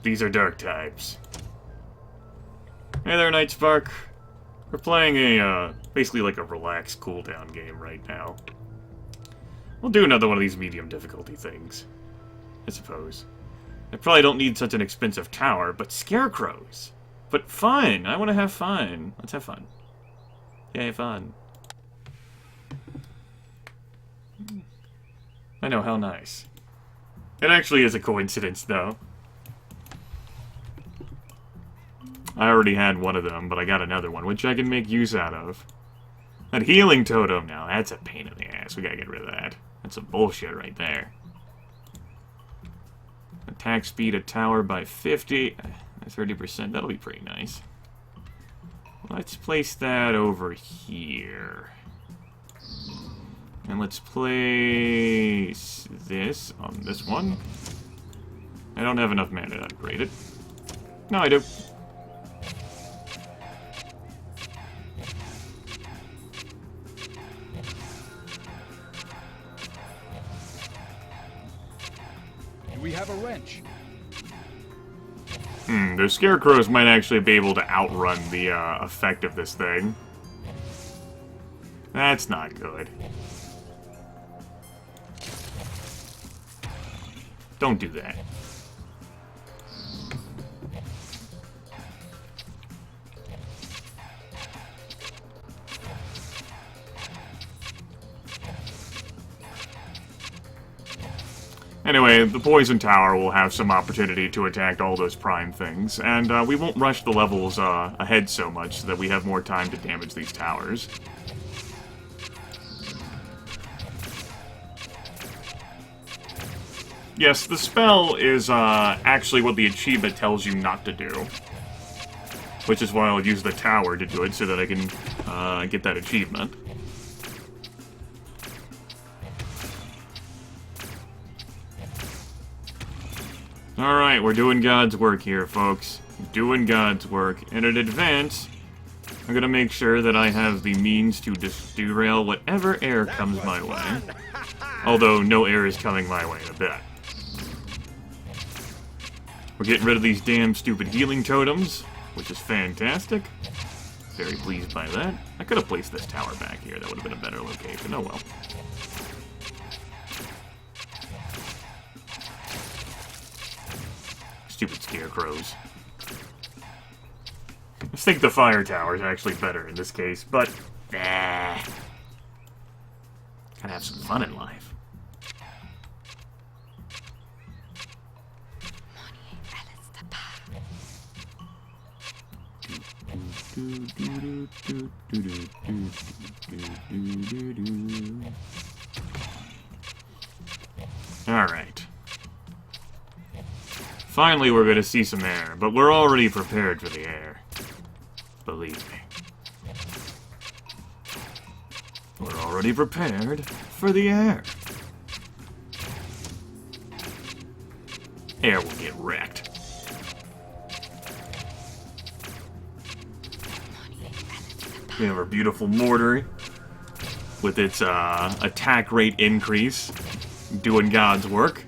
These are dark types. Hey there, Night Spark. We're playing a, basically like a relaxed cooldown game right now. We'll do another one of these medium difficulty things, I suppose. I probably don't need such an expensive tower, but scarecrows. But fun! I want to have fun. Let's have fun. Yay, fun. I know, how nice. It actually is a coincidence, though. I already had one of them, but I got another one, which I can make use out of. That healing totem now, that's a pain in the ass. We gotta get rid of that. That's some bullshit right there. Attack speed a tower by 50, 30%, that'll be pretty nice. Let's place that over here. And let's place this on this one. I don't have enough mana to upgrade it. No, I do. Do we have a wrench? Those scarecrows might actually be able to outrun the effect of this thing. That's not good. Don't do that. Anyway, the Poison Tower will have some opportunity to attack all those prime things, and we won't rush the levels ahead so much so that we have more time to damage these towers. Yes, the spell is actually what the achievement tells you not to do. Which is why I'll use the tower to do it, so that I can get that achievement. Alright, we're doing God's work here, folks. Doing God's work. And in advance, I'm gonna make sure that I have the means to derail whatever air comes my way. Although, no air is coming my way in a bit. We're getting rid of these damn stupid healing totems, which is fantastic. Very pleased by that. I could have placed this tower back here. That would have been a better location. Oh well. Stupid scarecrows. I think the fire tower is actually better in this case, but nah. Gotta have some fun in life. Alright. Finally, we're gonna see some air, but we're already prepared for the air. Believe me. We're already prepared for the air. Air will get wrecked. We have our beautiful mortar with its attack rate increase, doing God's work.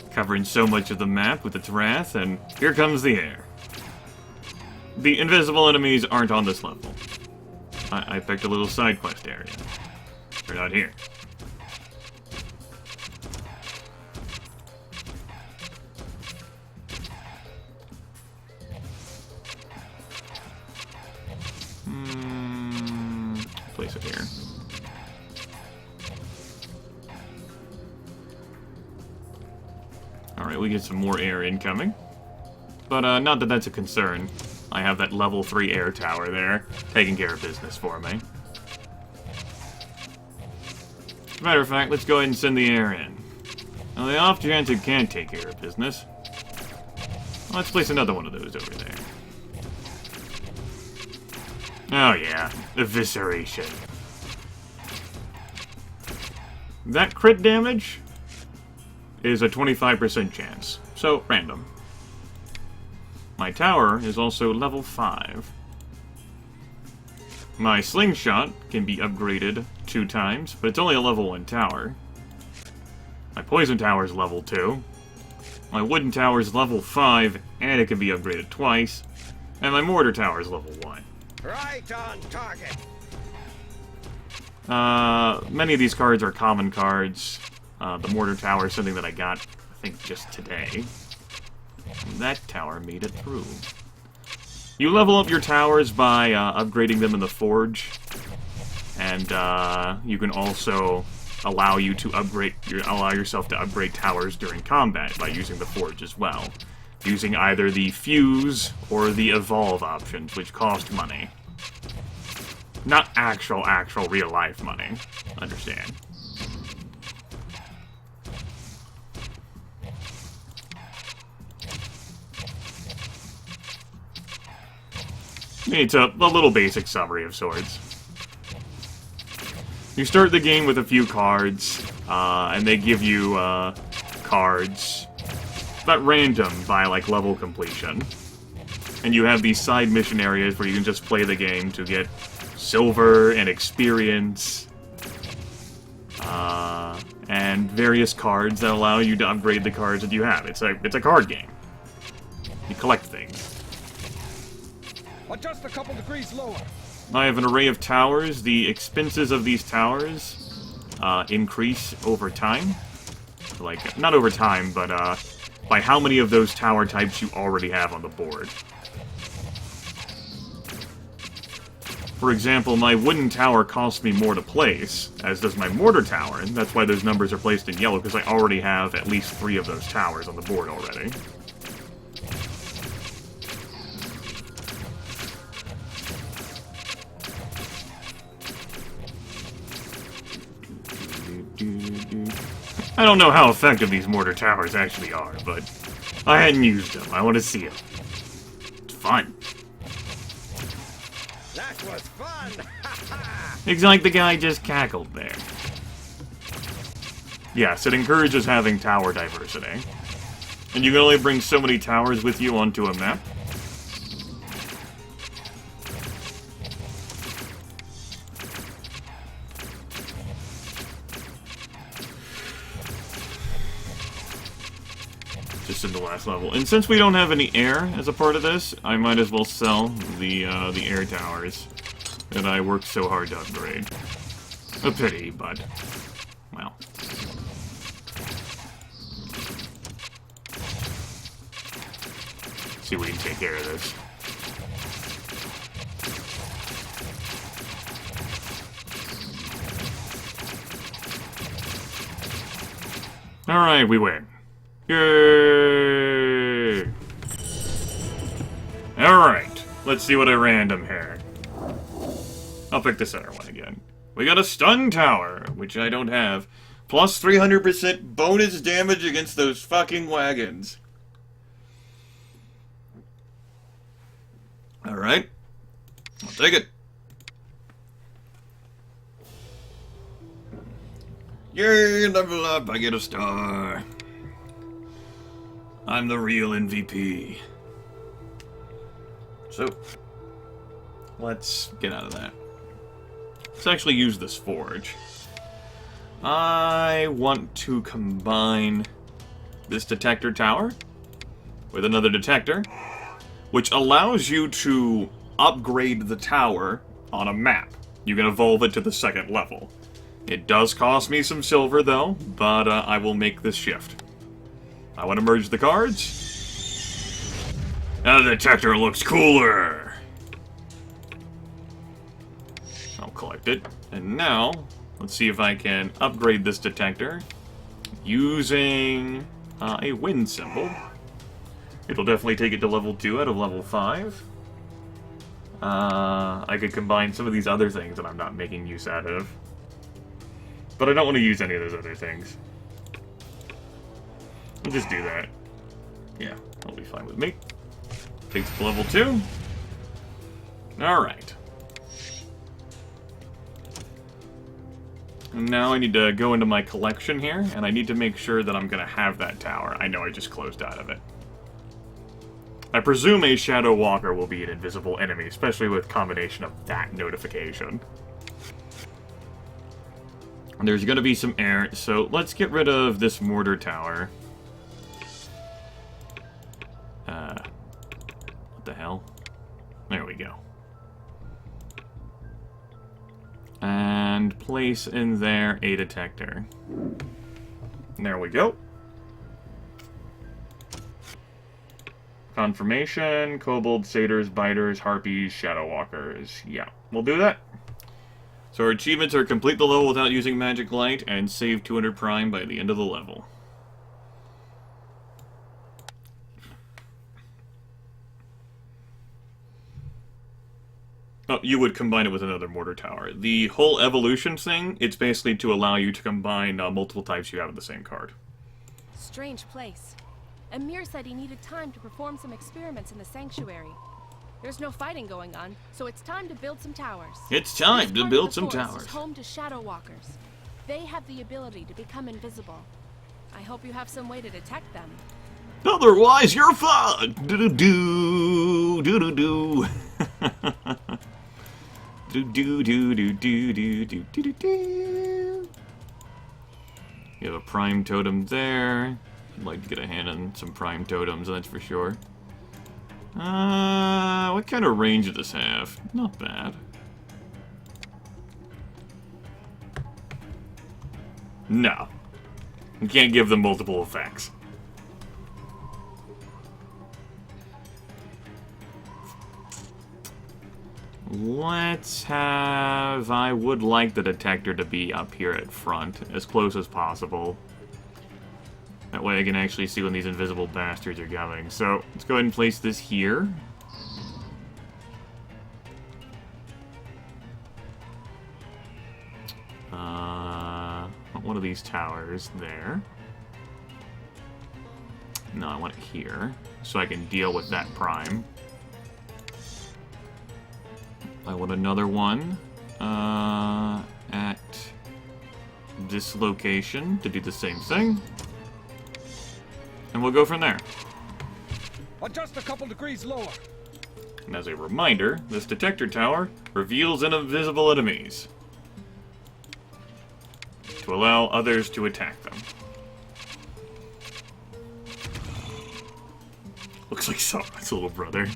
Covering covering so much of the map with its wrath, and here comes the air. The invisible enemies aren't on this level. I picked a little side quest area. They're not here. Place it here. Alright, we get some more air incoming. But, not that that's a concern. I have that level 3 air tower there, taking care of business for me. As a matter of fact, let's go ahead and send the air in. Now, the off chance it can't take care of business, let's place another one of those over there. Oh yeah, evisceration. That crit damage is a 25% chance, so random. My tower is also level 5. My slingshot can be upgraded 2 times, but it's only a level 1 tower. My poison tower is level 2. My wooden tower is level 5, and it can be upgraded twice. And my mortar tower is level 1. Right on target. Many of these cards are common cards. The mortar tower is something that I got, I think, just today. And that tower made it through. You level up your towers by upgrading them in the forge, and you can also allow yourself to upgrade towers during combat by using the forge as well, using either the fuse or the evolve options, which cost money. Not actual real life money. Understand? It's a little basic summary of sorts. You start the game with a few cards, and they give you cards at random by like level completion. And you have these side mission areas where you can just play the game to get silver and experience, and various cards that allow you to upgrade the cards that you have. It's a card game. You collect things. Just a couple degrees lower. I have an array of towers. The expenses of these towers increase over time. Like, not over time, but by how many of those tower types you already have on the board. For example, my wooden tower costs me more to place, as does my mortar tower, and that's why those numbers are placed in yellow, because I already have at least 3 of those towers on the board already. I don't know how effective these mortar towers actually are, but I hadn't used them. I want to see them. It's fun. That was fun. It's like the guy just cackled there. Yes, it encourages having tower diversity. And you can only bring so many towers with you onto a map. Just in the last level. And since we don't have any air as a part of this, I might as well sell the air towers that I worked so hard to upgrade. A pity, but, well. See if we can take care of this. Alright, we win. Yay! Alright, let's see what I random here. I'll pick the center one again. We got a stun tower, which I don't have. Plus 300% bonus damage against those fucking wagons. Alright. I'll take it. Yay, level up, I get a star. I'm the real MVP. So, let's get out of that. Let's actually use this forge. I want to combine this detector tower with another detector, which allows you to upgrade the tower on a map. You can evolve it to the 2nd level. It does cost me some silver, though, but I will make this shift. I want to merge the cards. Now the detector looks cooler. I'll collect it. And now, let's see if I can upgrade this detector using a wind symbol. It'll definitely take it to level 2 out of level 5. I could combine some of these other things that I'm not making use out of. But I don't want to use any of those other things. We'll just do that. Yeah, that'll be fine with me. Takes it to level 2. Alright. And now I need to go into my collection here, and I need to make sure that I'm going to have that tower. I know I just closed out of it. I presume a Shadow Walker will be an invisible enemy, especially with combination of that notification. There's going to be some air, so let's get rid of this mortar tower. What the hell? There we go. And place in there a detector. There we go. Confirmation, kobold, satyrs, biters, harpies, shadow walkers. Yeah, we'll do that. So our achievements are complete the level without using magic light and save 200 prime by the end of the level. Oh, you would combine it with another mortar tower. The whole evolution thing, it's basically to allow you to combine multiple types you have in the same card. Strange place. Amir said he needed time to perform some experiments in the sanctuary. There's no fighting going on, so it's time to build some towers. It's time This to part build of the some forest towers. is home to shadow walkers. They have the ability to become invisible. I hope you have some way to detect them. Otherwise, you're fucked. Do-do-do. Do-do-do. Do-do-do-do-do-do-do-do-do. You have a prime totem there. I'd like to get a hand on some prime totems, that's for sure. What kind of range does this have? Not bad. No. You can't give them multiple effects. Let's have... I would like the detector to be up here at front, as close as possible. That way I can actually see when these invisible bastards are coming. So, let's go ahead and place this here. One of these towers there. No, I want it here, so I can deal with that prime. I want another one at this location to do the same thing. And we'll go from there. Just a couple degrees lower. And as a reminder, this detector tower reveals invisible enemies to allow others to attack them. Looks like someone's little brother.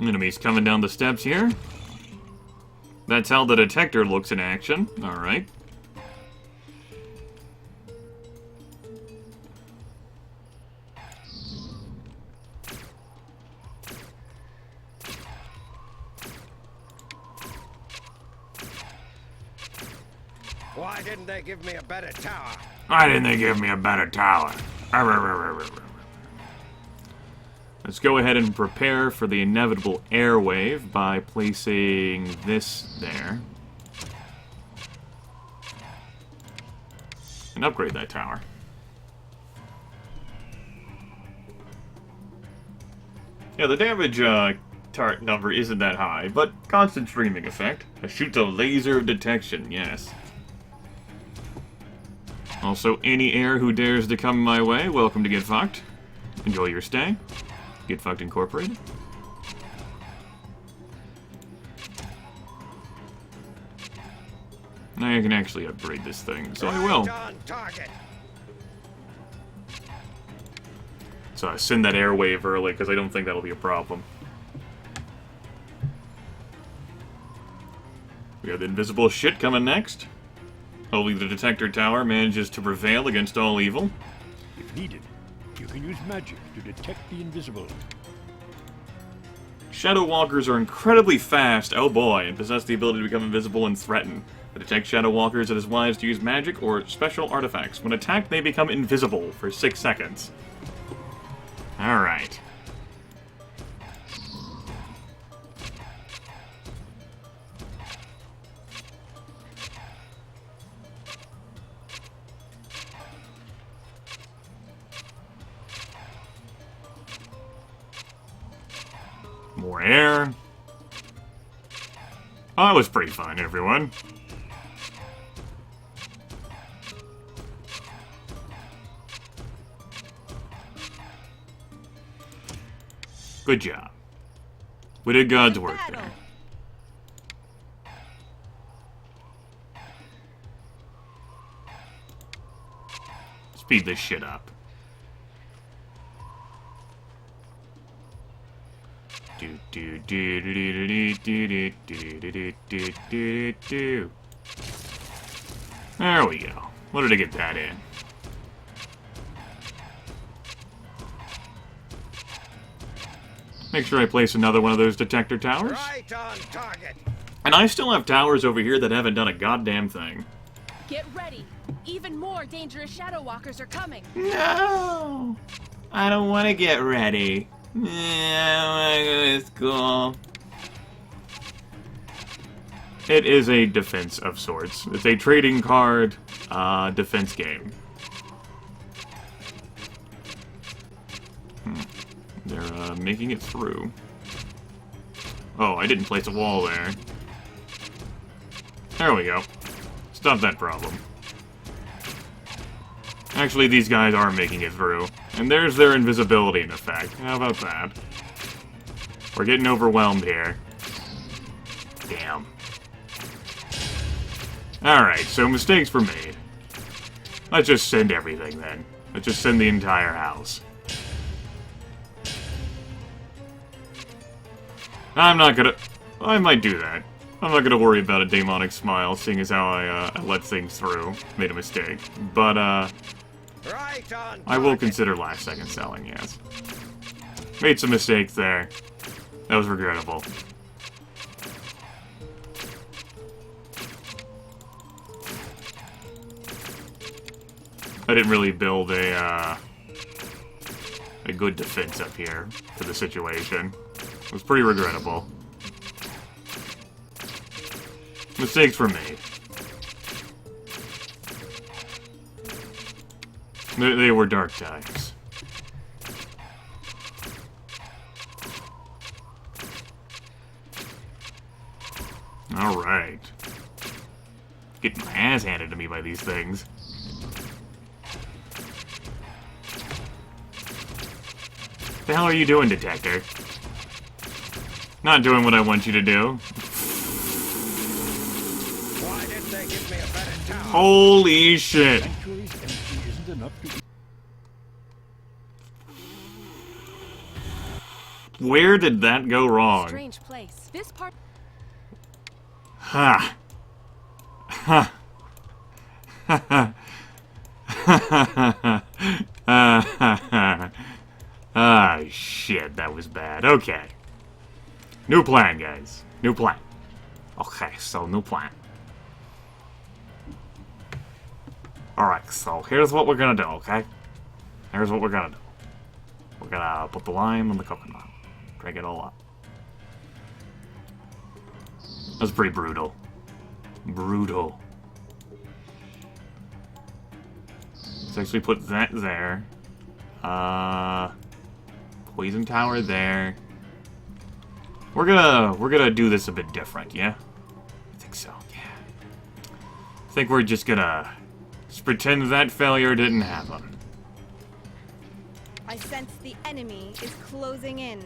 Enemies coming down the steps here. That's how the detector looks in action. Alright. Why didn't they give me a better tower? Why didn't they give me a better tower? Let's go ahead and prepare for the inevitable air wave by placing this there. And upgrade that tower. Yeah, the damage tart number isn't that high, but constant streaming effect. Shoots a laser of detection, yes. Also, any heir who dares to come my way, welcome to Get Fucked. Enjoy your stay. Get Fucked Incorporated. Now I can actually upgrade this thing, so I will. Right on target. So I send that airwave early, because I don't think that'll be a problem. We have the invisible shit coming next. Hopefully the detector tower manages to prevail against all evil. If needed, you can use magic to detect the invisible. Shadow Walkers are incredibly fast, oh boy, and possess the ability to become invisible and threaten. To detect Shadow Walkers, it is wise to use magic or special artifacts. When attacked, they become invisible for 6 seconds. Alright. More air. Oh, that was pretty fun, everyone. Good job. We did God's work there. Speed this shit up. There we go. What did I get that in? Make sure I place another one of those detector towers. Right on target. And I still have towers over here that haven't done a goddamn thing. Get ready. Even more dangerous Shadow Walkers are coming. No! I don't want to get ready. Yeah, I want to go to school. It is a defense of sorts. It's a trading card defense game. They're making it through. Oh, I didn't place a wall there. There we go. Stop that problem. Actually, these guys are making it through. And there's their invisibility in effect. How about that? We're getting overwhelmed here. Damn. Alright, so mistakes were made. Let's just send everything then. Let's just send the entire house. I'm not gonna... I might do that. I'm not gonna worry about a demonic smile, seeing as how I let things through. Made a mistake. But, Right on I will consider last second selling, yes. Made some mistakes there. That was regrettable. I didn't really build a good defense up here for the situation. It was pretty regrettable. Mistakes were made. They were dark times. Alright. Getting my ass handed to me by these things. What the hell are you doing, Detector? Not doing what I want you to do. Why didn't they give me a better tower? Holy shit. Sanctuary's energy isn't enough to... Where did that go wrong? Strange place. This part... Ha. Ha. Ha ha. Ah, shit, that was bad. Okay. New plan, guys. New plan. Okay, so new plan. Alright, so here's what we're gonna do, okay? Here's what we're gonna do. We're gonna put the lime on the coconut. Drag it all up. That's pretty brutal. Brutal. Let's actually put that there. Poison tower there. We're gonna do this a bit different, yeah? I think so, yeah. I think we're just gonna pretend that failure didn't happen. I sense the enemy is closing in.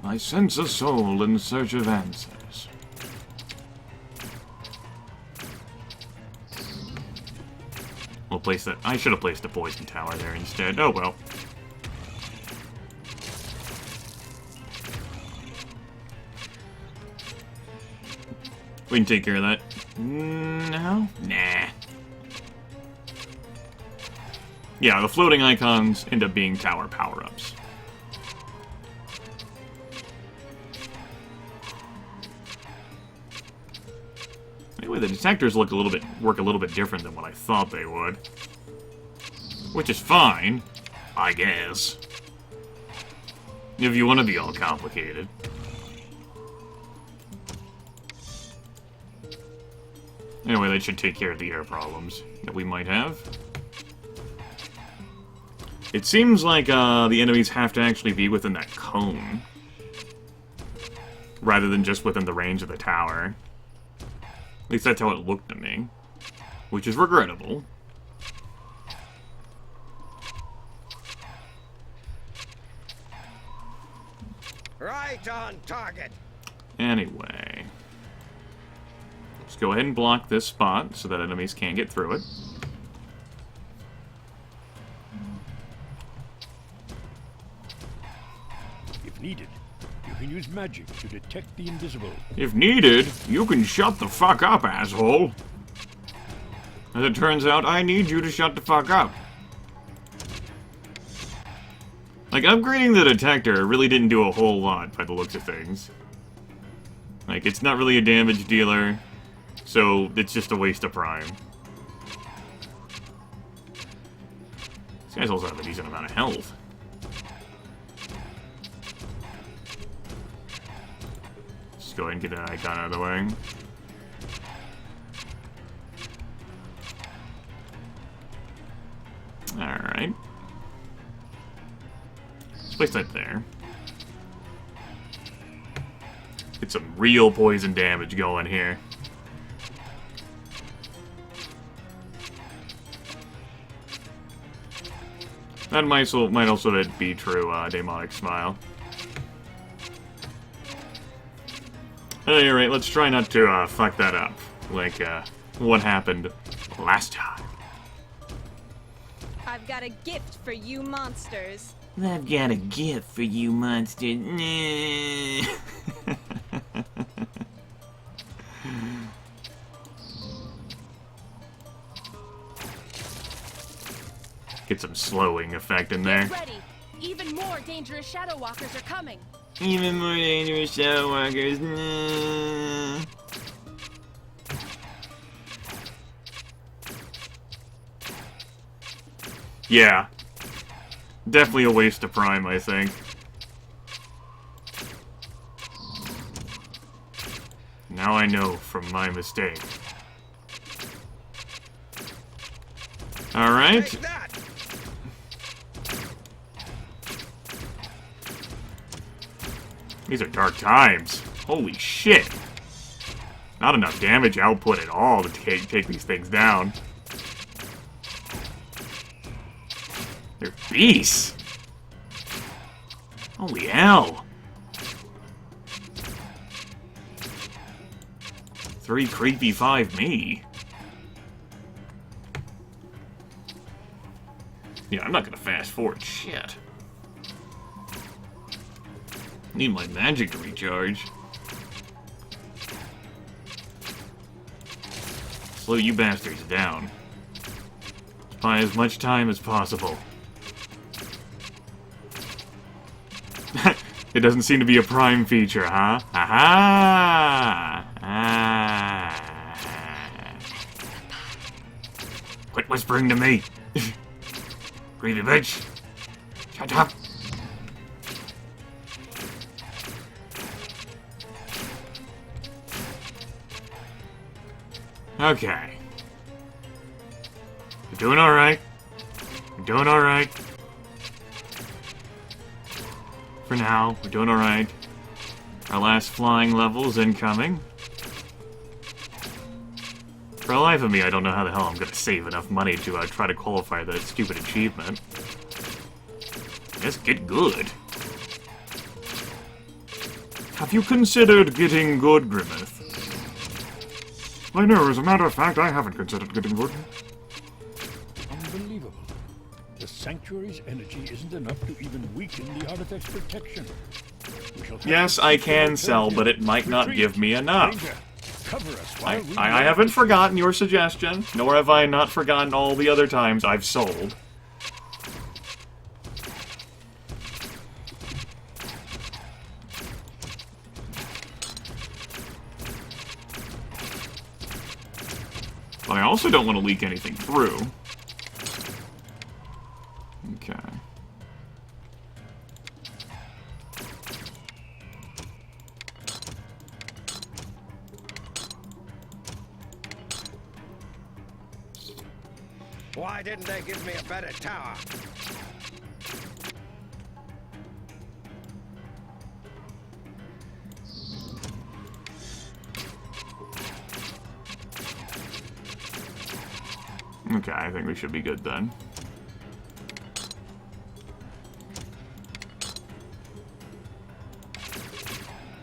I sense a soul in search of answers. place that. I should have placed a poison tower there instead. Oh well. We can take care of that. No? Nah. Yeah, the floating icons end up being tower power-ups. Anyway, the detectors work a little bit different than what I thought they would. Which is fine, I guess. If you want to be all complicated. Anyway, that should take care of the air problems that we might have. It seems like the enemies have to actually be within that cone. Rather than just within the range of the tower. At least that's how it looked to me. Which is regrettable. Right on target. Anyway. Let's go ahead and block this spot so that enemies can't get through it. If needed, you can use magic to detect the invisible. If needed, you can shut the fuck up, asshole. As it turns out, I need you to shut the fuck up. Like, upgrading the detector really didn't do a whole lot by the looks of things. Like, it's not really a damage dealer, so it's just a waste of prime. These guys also have a decent amount of health. Just go ahead and get that icon out of the way. Alright. Let's place that there. Get some real poison damage going here. That might also be true, Demonic Smile. At any rate, let's try not to fuck that up, like what happened last time. I've got a gift for you monsters. I've got a gift for you, monster. Get some slowing effect in there. Get ready. Even more dangerous shadow walkers are coming. Even more dangerous shadow walkers. Yeah. Definitely a waste of prime, I think. Now I know from my mistake. Alright. Take that. These are dark times. Holy shit. Not enough damage output at all to take these things down. They're beasts. Holy hell. 3 creepy 5 me. Yeah, I'm not gonna fast forward shit. Need my magic to recharge. Slow you bastards down. Buy as much time as possible. It doesn't seem to be a prime feature, huh? Aha! Quit whispering to me! Greedy bitch! Shut up! Okay. You're doing alright. You're doing alright. For now, we're doing alright. Our last flying level is incoming. For the life of me, I don't know how the hell I'm gonna save enough money to try to qualify that stupid achievement. Just get good. Have you considered getting good, Grimith? I know, as a matter of fact, I haven't considered getting good. The Sanctuary's energy isn't enough to even weaken the artifact's protection. We shall have Yes, to I seek an can sell, but it might not Retreat. give me enough. Ranger, cover us while we I haven't forgotten your suggestion, nor have I not forgotten all the other times I've sold. But I also don't want to leak anything through. Okay. Why didn't they give me a better tower? Okay, I think we should be good then.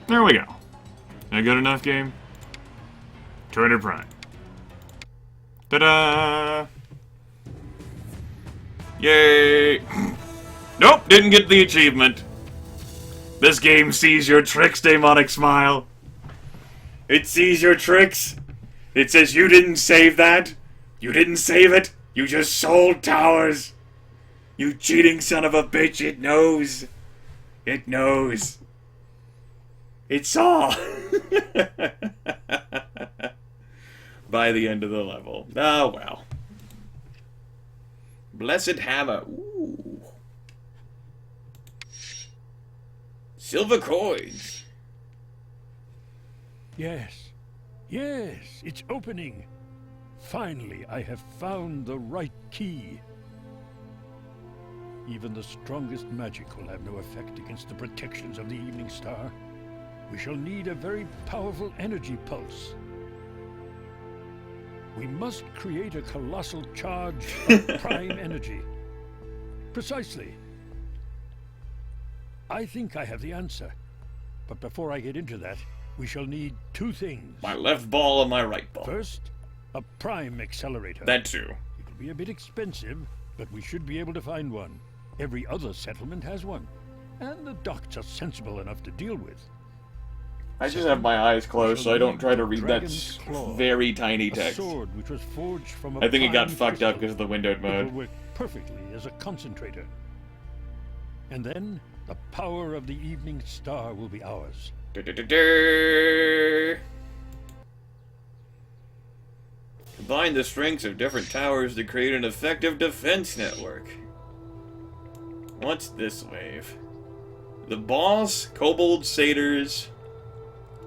There we go. That good enough, game? 200 Prime. Ta-da! Yay! Nope, didn't get the achievement. This game sees your tricks, Demonic Smile. It sees your tricks. It says you didn't save that. You didn't save it. You just sold towers. You cheating son of a bitch. It knows. It knows. It saw. By the end of the level. Oh, well. Blessed Hammer. Ooh. Silver coins. Yes. Yes, it's opening. Finally, I have found the right key. Even the strongest magic will have no effect against the protections of the Evening Star. We shall need a very powerful energy pulse. We must create a colossal charge of prime energy. Precisely. I think I have the answer. But before I get into that, we shall need two things. My left ball and my right ball. First, a prime accelerator. That too. It'll be a bit expensive, but we should be able to find one. Every other settlement has one. And the docks are sensible enough to deal with. I just have my eyes closed so I don't try to read that Dragon's Claw, very tiny a text. sword which was forged from a I think it got prime fucked up crystal. because of the windowed It will mode. work perfectly as a concentrator. And then, the power of the Evening Star will be ours. Combine the strengths of different towers to create an effective defense network. What's this wave? The boss, kobold satyrs.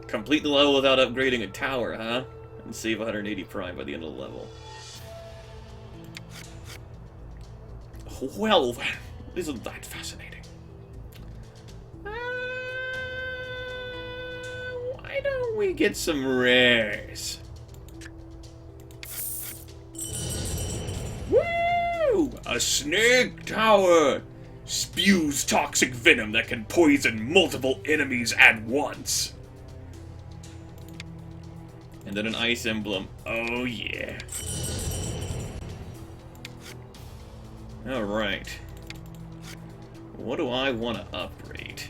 Complete the level without upgrading a tower, huh? And save 180 prime by the end of the level. Well, then, isn't that fascinating? Why don't we get some rares? Woo! A snake tower! Spews toxic venom that can poison multiple enemies at once. And then an ice emblem. Oh yeah. Alright. What do I want to upgrade?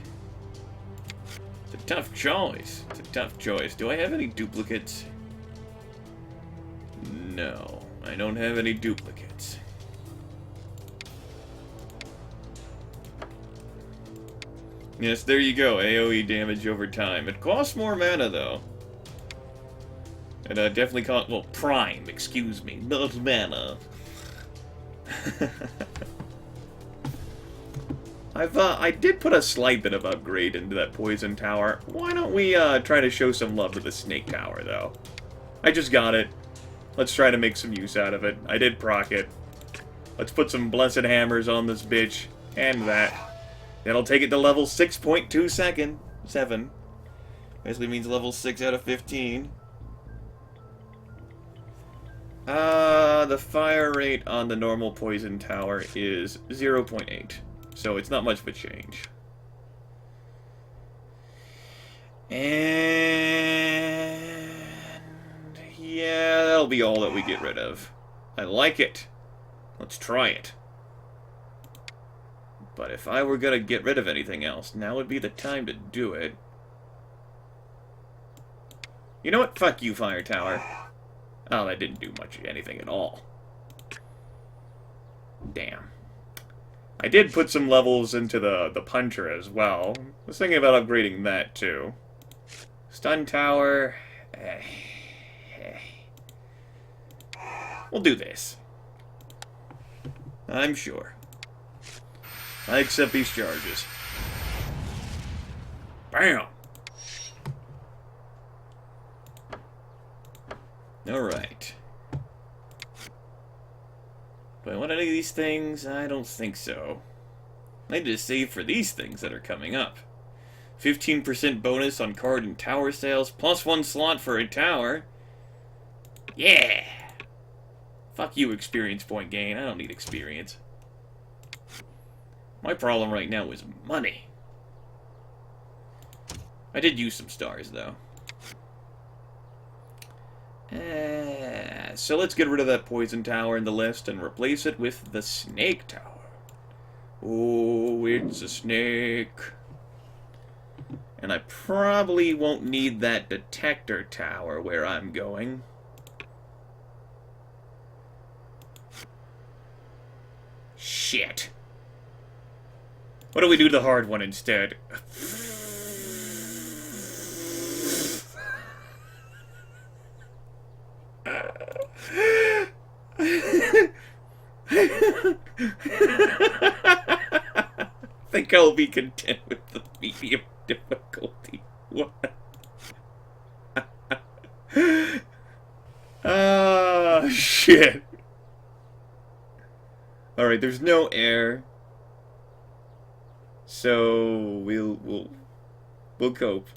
It's a tough choice. It's a tough choice. Do I have any duplicates? No, I don't have any duplicates. Yes, there you go. AoE damage over time. It costs more mana, though. It definitely costs... Well, prime, excuse me. Not mana. I did put a slight bit of upgrade into that poison tower. Why don't we try to show some love to the snake tower, though? I just got it. Let's try to make some use out of it. I did proc it. Let's put some blessed hammers on this bitch. And that. That'll take it to level 6.27. Basically means level 6 out of 15. The fire rate on the normal poison tower is 0.8. So it's not much of a change. And yeah, that'll be all that we get rid of. I like it. Let's try it. But if I were gonna get rid of anything else, now would be the time to do it. You know what? Fuck you, fire tower. Oh, that didn't do much anything at all. Damn. I did put some levels into the puncher as well. I was thinking about upgrading that too. Stun tower. We'll do this. I'm sure. I accept these charges. Bam! Alright. Do I want any of these things? I don't think so. I need to save for these things that are coming up. 15% bonus on card and tower sales, plus 1 slot for a tower. Yeah! Fuck you, experience point gain. I don't need experience. My problem right now is money. I did use some stars, though. So let's get rid of that poison tower in the list and replace it with the snake tower. Oh, it's a snake. And I probably won't need that detector tower where I'm going. Shit. What do we do to the hard one instead? I think I'll be content with the medium difficulty one. Ah, shit. Alright, there's no air. So we'll cope.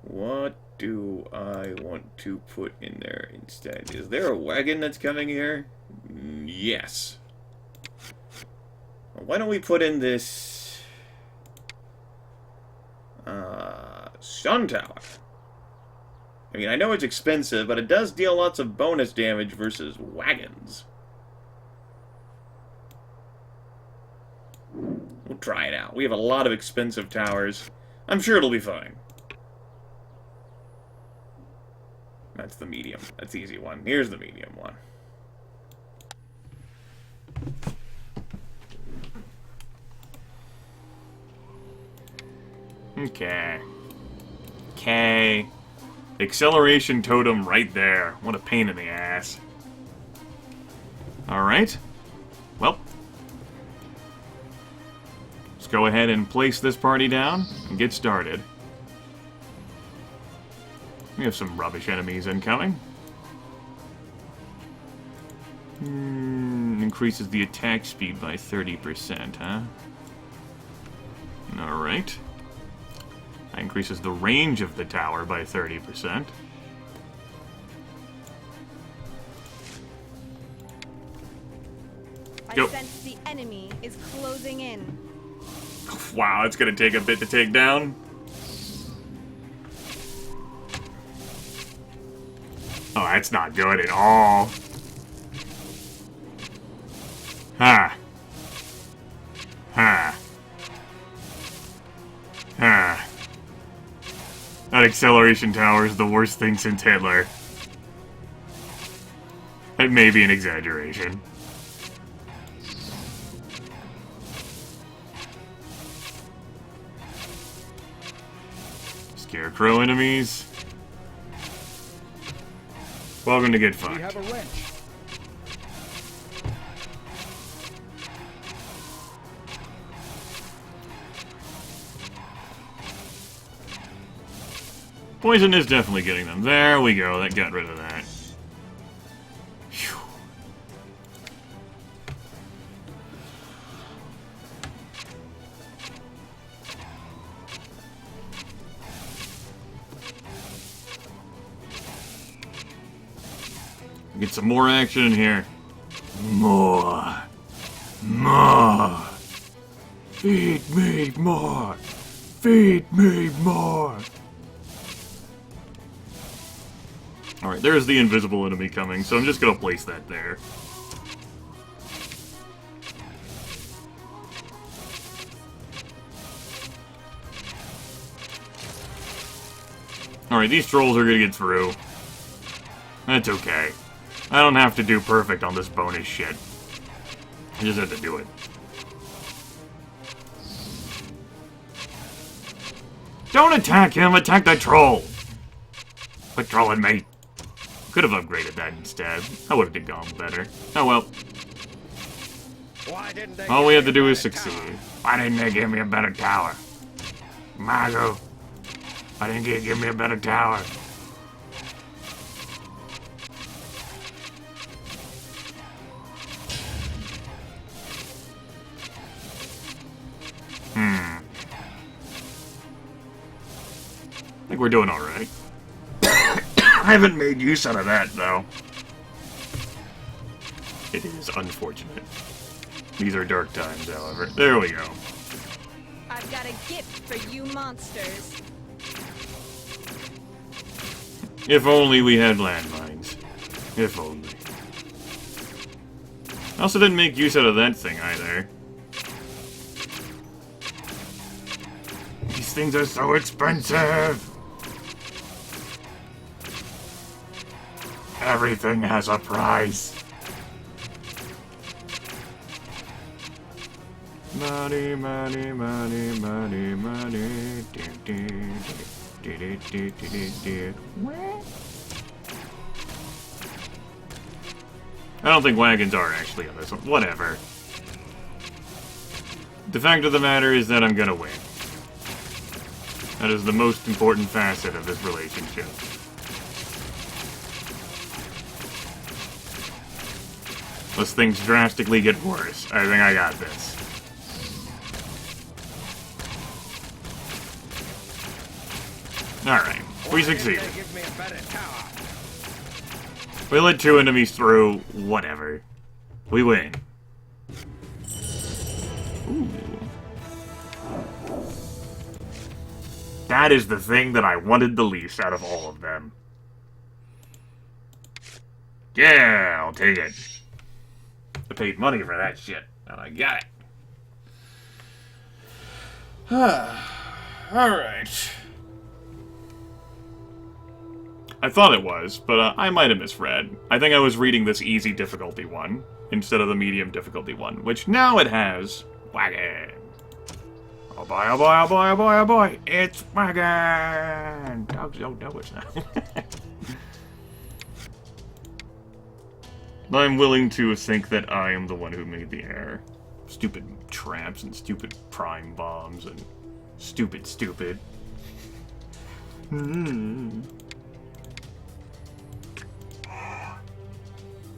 What do I want to put in there instead? Is there a wagon that's coming here? Yes. Well, why don't we put in this sun tower? I mean, I know it's expensive, but it does deal lots of bonus damage versus wagons. We'll try it out. We have a lot of expensive towers. I'm sure it'll be fine. That's the medium. That's the easy one. Here's the medium one. Okay. Okay. Acceleration totem right there. What a pain in the ass. Alright. Well. Let's go ahead and place this party down and get started. We have some rubbish enemies incoming. Increases the attack speed by 30%, huh? Alright. That increases the range of the tower by 30%. Go. I sense the enemy is closing in. Wow, it's gonna take a bit to take down. Oh, that's not good at all. Ha. Ha. Ha. That acceleration tower is the worst thing since Hitler. That may be an exaggeration. Scarecrow enemies. Welcome to get fucked. We have a wrench. Poison is definitely getting them. There we go. That got rid of that. Phew. Get some more action in here. More. More. Feed me more. Feed me more. Alright, there's the invisible enemy coming, so I'm just gonna place that there. Alright, these trolls are gonna get through. That's okay. I don't have to do perfect on this bonus shit. I just have to do it. Don't attack him, attack the troll! Quit trolling me. Could have upgraded that instead. I would have gone better. Oh well. Why didn't they All give we me have to a do is better succeed. tower? Why didn't they give me a better tower? Mago. Why didn't you give me a better tower? I think we're doing alright. I haven't made use out of that, though. It is unfortunate. These are dark times, however. There we go. I've got a gift for you monsters. If only we had landmines. If only. I also didn't make use out of that thing, either. These things are so expensive! Everything has a price. Money, money, money, money, money. I don't think wagons are actually on this one. Whatever. The fact of the matter is that I'm gonna win. That is the most important facet of this relationship. Unless things drastically get worse, I think I got this. Alright, we Why didn't succeeded. they give me a better tower? We let 2 enemies through, whatever. We win. Ooh. That is the thing that I wanted the least out of all of them. Yeah, I'll take it. I paid money for that shit, and I got it. Alright. I thought it was, but I might have misread. I think I was reading this easy difficulty one, instead of the medium difficulty one, which now it has wagon. Oh boy, oh boy, oh boy, oh boy, oh boy, it's wagon! Dogs don't know it's not. I'm willing to think that I am the one who made the error. Stupid traps and stupid prime bombs and stupid.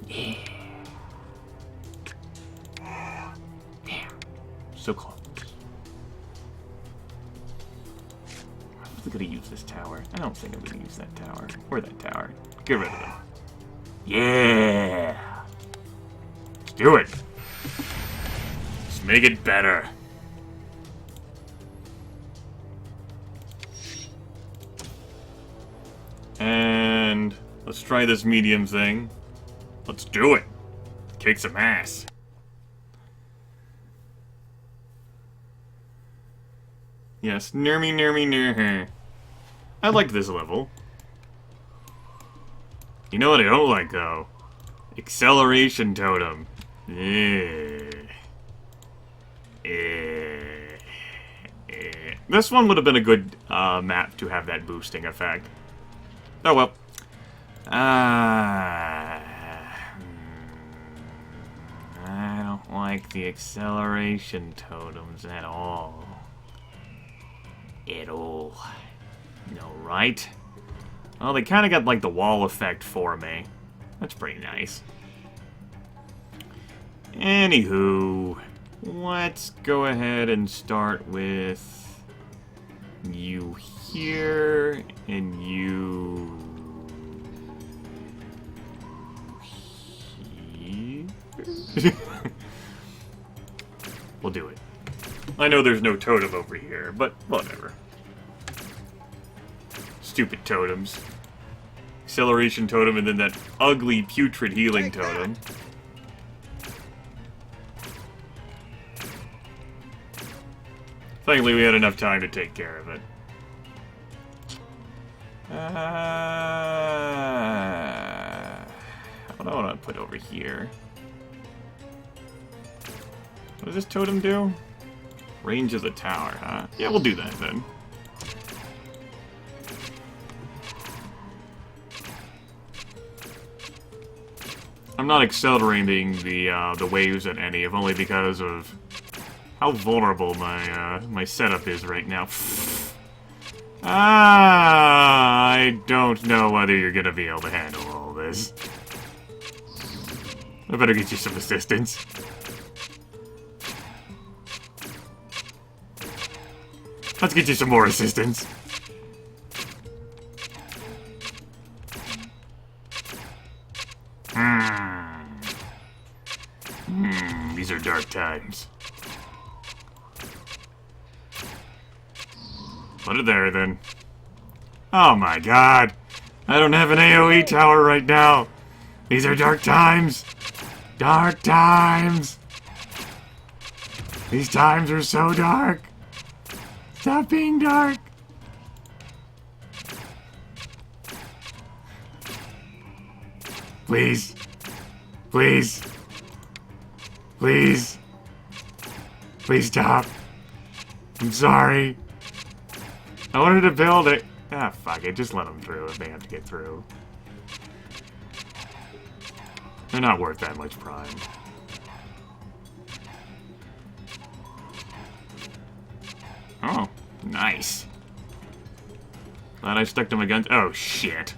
Yeah. Damn. So close. I'm gonna use this tower. I don't think I'm gonna use that tower. Or that tower. Get rid of them. Yeah! Let's do it! Let's make it better. And let's try this medium thing. Let's do it! Kick some ass. Yes, near her. I liked this level. You know what I don't like, though? Acceleration totem. This one would have been a good map to have that boosting effect. Oh well. I don't like the acceleration totems at all. No, right? Well, they kind of got, like, the wall effect for me. That's pretty nice. Anywho, let's go ahead and start with you here, and you here. We'll do it. I know there's no totem over here, but whatever. Stupid totems. Acceleration totem and then that ugly putrid healing totem. Thankfully we had enough time to take care of it. What do I want to put over here? What does this totem do? Range of the tower, huh? Yeah, we'll do that then. I'm not accelerating the waves at any, if only because of how vulnerable my setup is right now. I don't know whether you're gonna be able to handle all this. I better get you some assistance. Let's get you some more assistance. These are dark times. Put it there, then. Oh my god! I don't have an AoE tower right now! These are dark times! Dark times! These times are so dark! Stop being dark! Please. Please. Please. Please stop. I'm sorry. I wanted to build it. Ah, fuck it. Just let them through if they have to get through. They're not worth that much prime. Oh, nice. Glad I stuck them against... Oh, shit.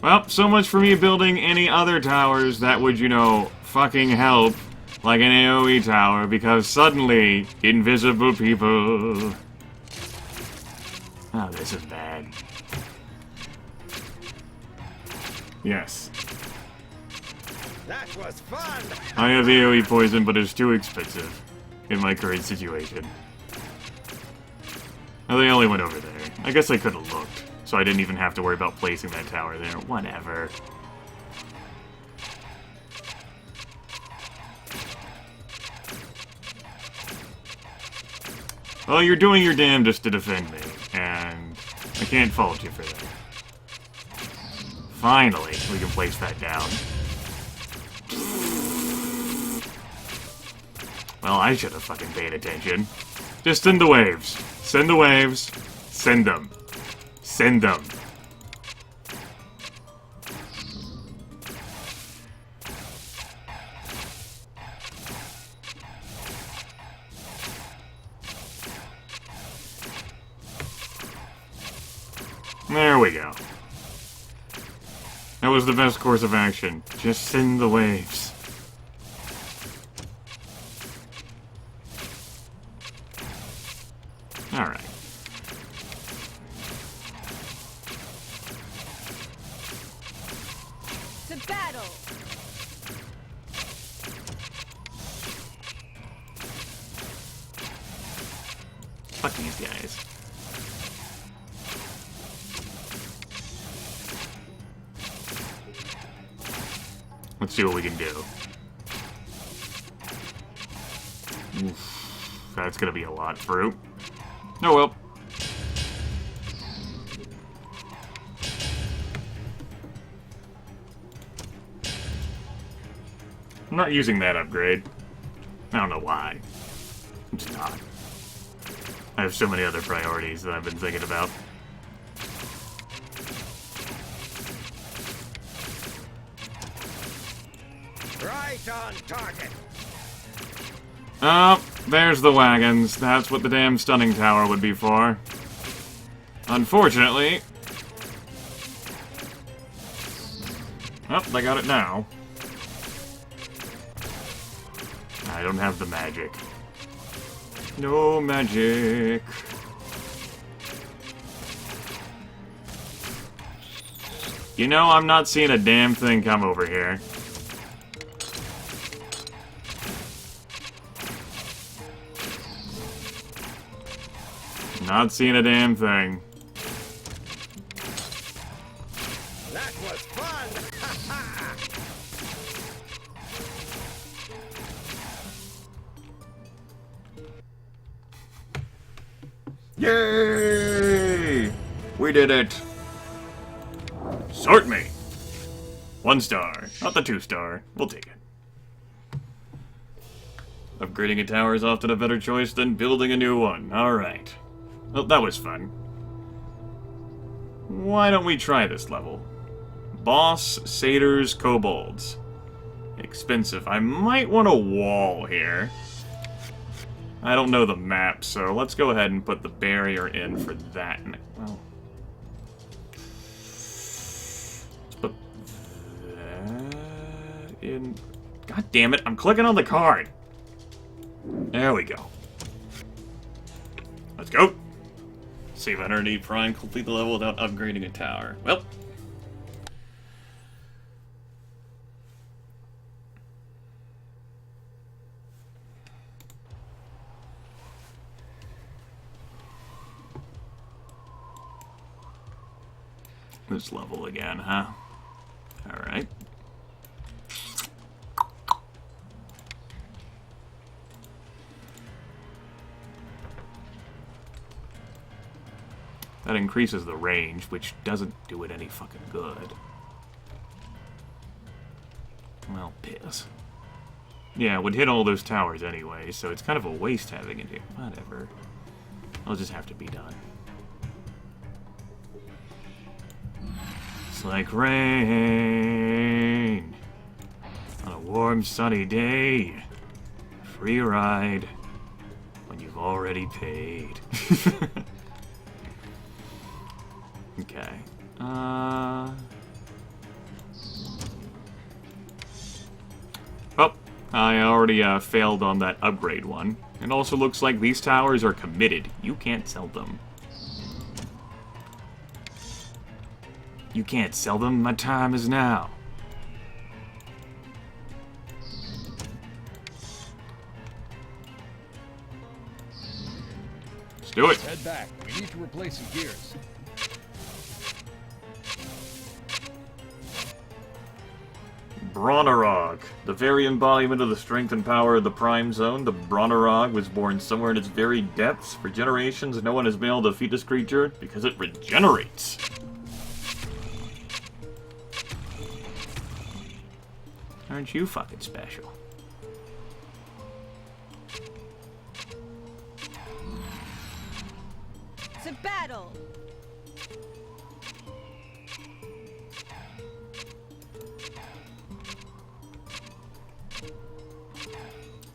Well, so much for me building any other towers that would, you know, fucking help, like an AoE tower, because suddenly, invisible people... Oh, this is bad. Yes. That was fun! I have AoE poison, but it's too expensive in my current situation. Oh, they only went over there. I guess I could have looked, so I didn't even have to worry about placing that tower there. Whatever. Well, you're doing your damnedest to defend me, and I can't fault you for that. Finally, we can place that down. Well, I should have fucking paid attention. Just send the waves. Send the waves. Send them. Send them. There we go. That was the best course of action. Just send the waves. Alright. To battle! Fuck these guys. Let's see what we can do. Oof, that's gonna be a lot, fruit. Oh well. I'm not using that upgrade. I don't know why. I'm just not. I have so many other priorities that I've been thinking about. Right on target. Oh, there's the wagons. That's what the damn stunning tower would be for. Unfortunately... Oh, they got it now. I don't have the magic. No magic. You know, I'm not seeing a damn thing come over here. Not seeing a damn thing. That was fun! Ha ha! Yay! We did it! Sort me. 1 star. Not the 2-star. We'll take it. Upgrading a tower is often a better choice than building a new one. Alright. Well, that was fun. Why don't we try this level? Boss, satyrs, kobolds. Expensive. I might want a wall here. I don't know the map, so let's go ahead and put the barrier in for that. Well, let's put that in. God damn it, I'm clicking on the card. There we go. Let's go. Save 108 prime, complete the level without upgrading a tower. Well. This level again, huh? Alright. That increases the range, which doesn't do it any fucking good. Well, piss. Yeah, it would hit all those towers anyway, so it's kind of a waste having it here. Whatever. It'll just have to be done. It's like rain on a warm, sunny day. Free ride when you've already paid. Okay. Oh, I already failed on that upgrade one. It also looks like these towers are committed. You can't sell them. You can't sell them. My time is now. Let's do it. Head back. We need to replace some gears. Bronnerog, the very embodiment of the strength and power of the Prime Zone. The Bronnerog was born somewhere in its very depths. For generations, no one has been able to defeat this creature because it regenerates. Aren't you fucking special? To battle!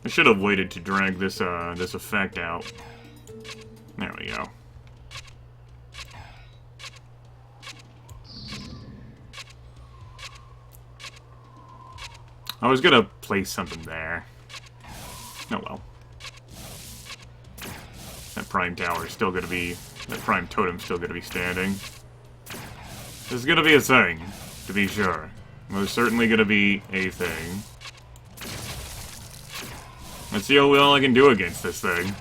I should have waited to drag this this effect out. There we go. I was gonna place something there. Oh well. That prime tower is still gonna be... That prime totem's still gonna be standing. This is gonna be a thing, to be sure. Most certainly gonna be a thing. Let's see how well I can do against this thing.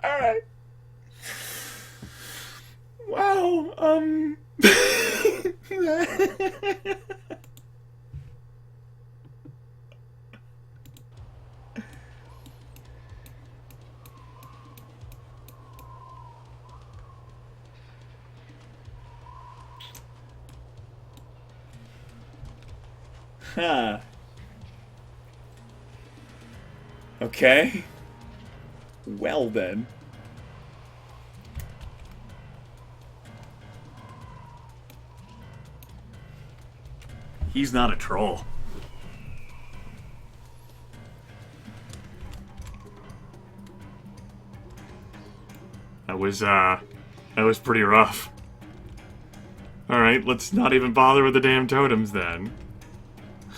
Alright. Wow, Huh. Okay. Well then. He's not a troll. That was pretty rough. Alright, let's not even bother with the damn totems then.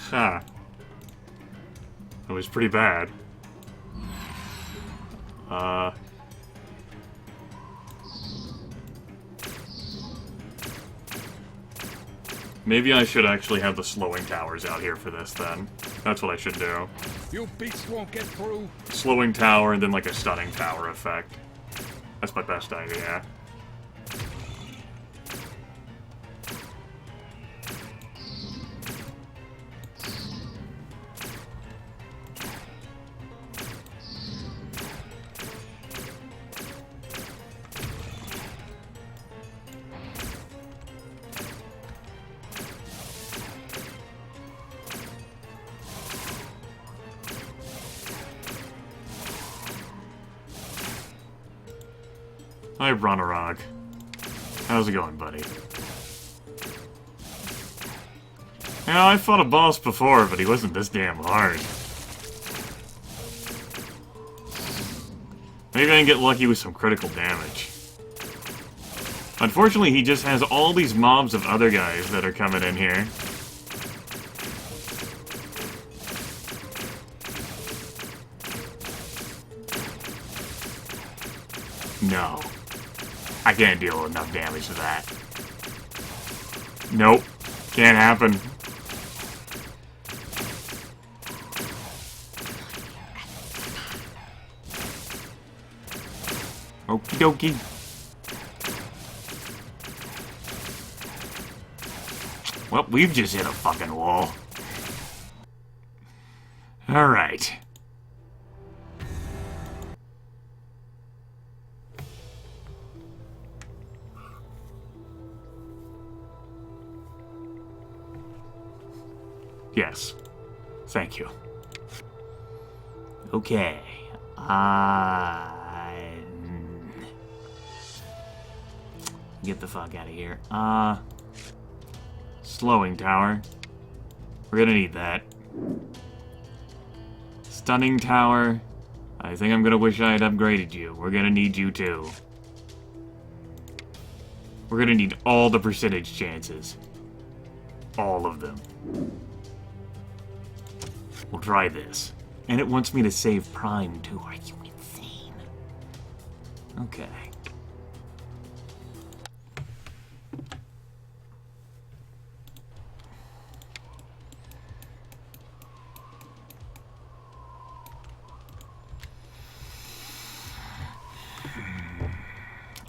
Ha. That was pretty bad. Maybe I should actually have the slowing towers out here for this then. That's what I should do. You beasts won't get through. Slowing tower and then like a stunning tower effect. That's my best idea. Hi, Bronarog. How's it going, buddy? Yeah, I fought a boss before, but he wasn't this damn hard. Maybe I can get lucky with some critical damage. Unfortunately, he just has all these mobs of other guys that are coming in here. No. I can't deal with enough damage to that. Nope. Can't happen. Okie dokie. Well, we've just hit a fucking wall. Alright. Yes. Thank you. Okay. Get the fuck out of here. Slowing tower. We're gonna need that. Stunning tower. I think I'm gonna wish I had upgraded you. We're gonna need you too. We're gonna need all the percentage chances. All of them. We'll try this. And it wants me to save Prime, too. Are you insane? Okay.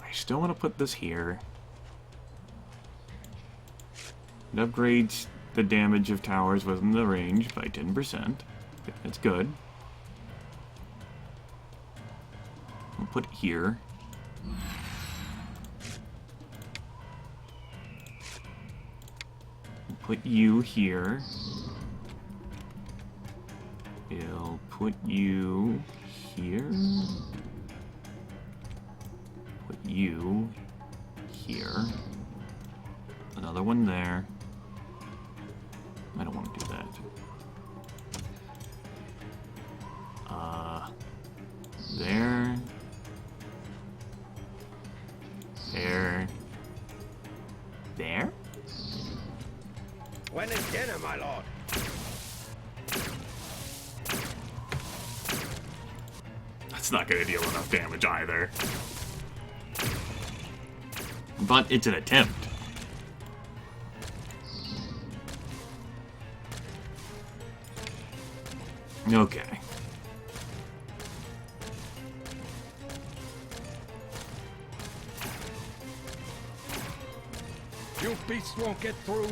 I still want to put this here. It upgrades the damage of towers within the range by 10%. Okay, that's good. We'll put it here. We'll put you here. We'll put you here. Put you here. Another one there. I don't want to do that. There. There. There? When is dinner, my lord? That's not going to deal enough damage either. But it's an attempt. Okay. You beasts won't get through.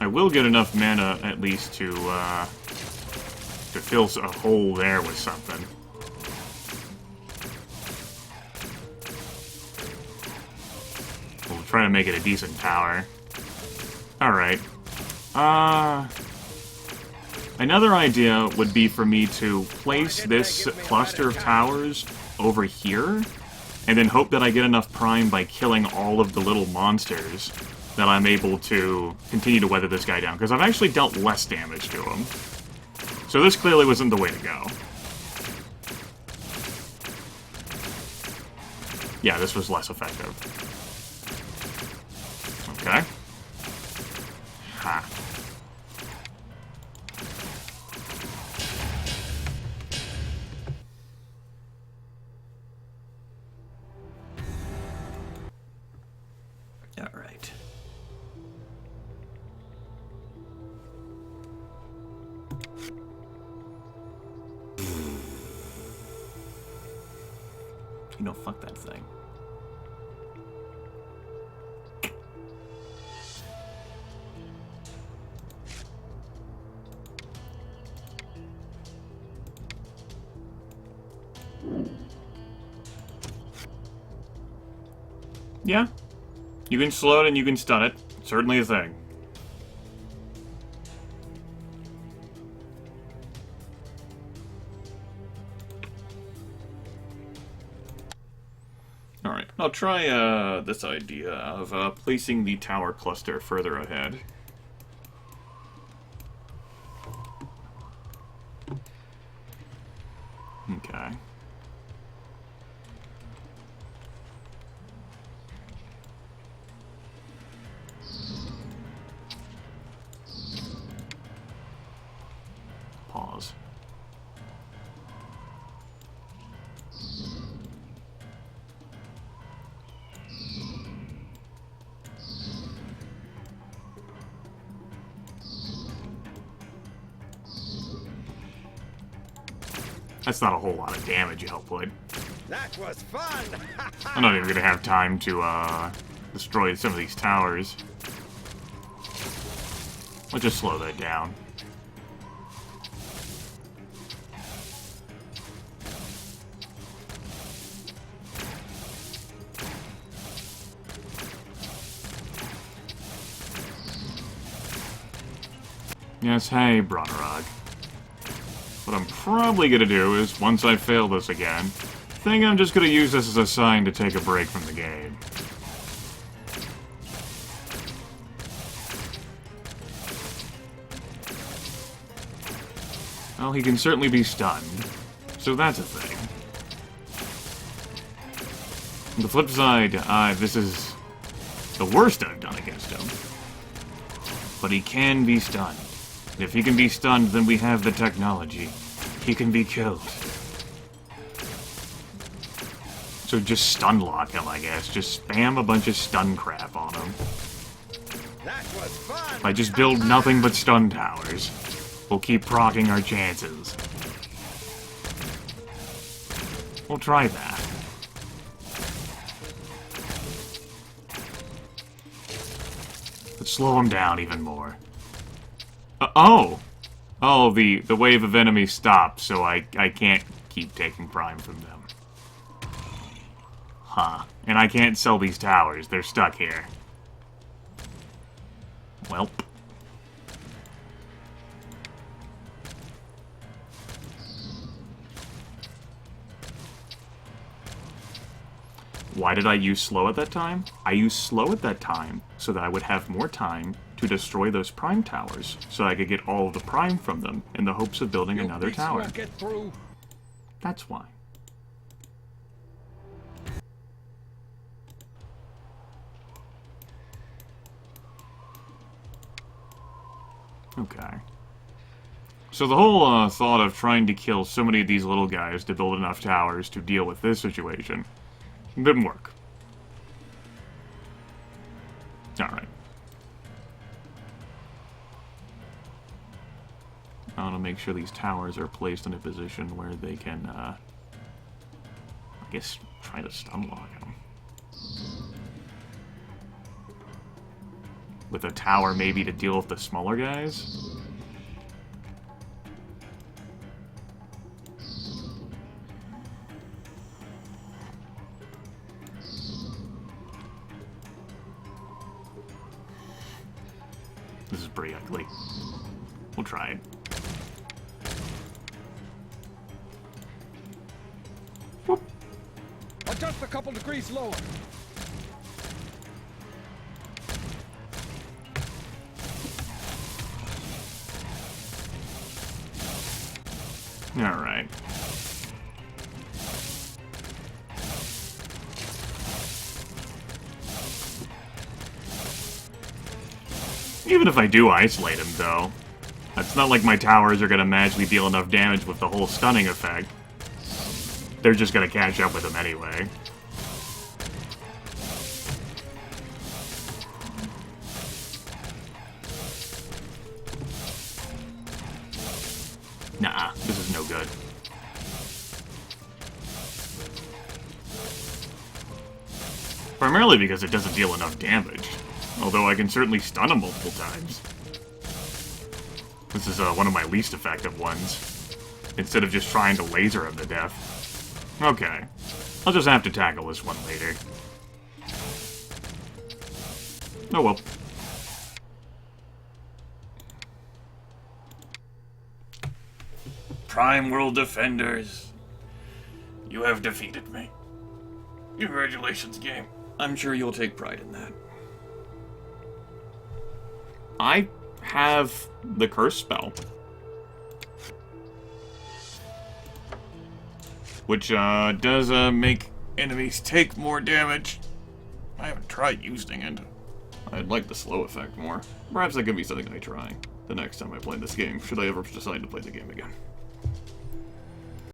I will get enough mana at least to fill a hole there with something. We'll try to make it a decent tower. Alright. Another idea would be for me to place this cluster of towers over here, and then hope that I get enough prime by killing all of the little monsters that I'm able to continue to weather this guy down, because I've actually dealt less damage to him. So this clearly wasn't the way to go. Yeah, this was less effective. Okay. Ha. All right. You know, fuck that thing. Yeah. You can slow it and you can stun it. Certainly a thing. Alright, I'll try this idea of placing the tower cluster further ahead. Okay. Pause. That's not a whole lot of damage, Hellblade. That was fun! I'm not even gonna have time to destroy some of these towers. Let's just slow that down. Yes, hey, Bronnerog. What I'm probably gonna do is, once I fail this again, think I'm just gonna use this as a sign to take a break from the game. Well, he can certainly be stunned, so that's a thing. On the flip side, this is the worst I've done against him. But he can be stunned. And if he can be stunned, then we have the technology. He can be killed. So just stun lock him, I guess. Just spam a bunch of stun crap on him. That was fun! If I just build nothing but stun towers, we'll keep proccing our chances. We'll try that. Let's slow him down even more. Oh! Oh, the wave of enemies stopped, so I can't keep taking prime from them. Huh. And I can't sell these towers. They're stuck here. Welp. Why did I use slow at that time? I used slow at that time so that I would have more time to destroy those prime towers, so I could get all of the prime from them in the hopes of building another tower. Won't get through. That's why. Okay. So the whole thought of trying to kill so many of these little guys to build enough towers to deal with this situation didn't work. Alright. I want to make sure these towers are placed in a position where they can, I guess, try to stun lock them. With a tower maybe to deal with the smaller guys? This is pretty ugly. We'll try it. Whoop. Adjust a couple degrees lower. Alright. Even if I do isolate him, though, it's not like my towers are gonna magically deal enough damage with the whole stunning effect. They're just gonna catch up with him anyway. Nah, this is no good. Primarily because it doesn't deal enough damage. Although I can certainly stun him multiple times. This is one of my least effective ones. Instead of just trying to laser him to death. Okay. I'll just have to tackle this one later. Oh well. Prime World Defenders. You have defeated me. Congratulations, game. I'm sure you'll take pride in that. I have the curse spell. Which does make enemies take more damage. I haven't tried using it. I'd like the slow effect more. Perhaps that could be something I try the next time I play this game, should I ever decide to play the game again.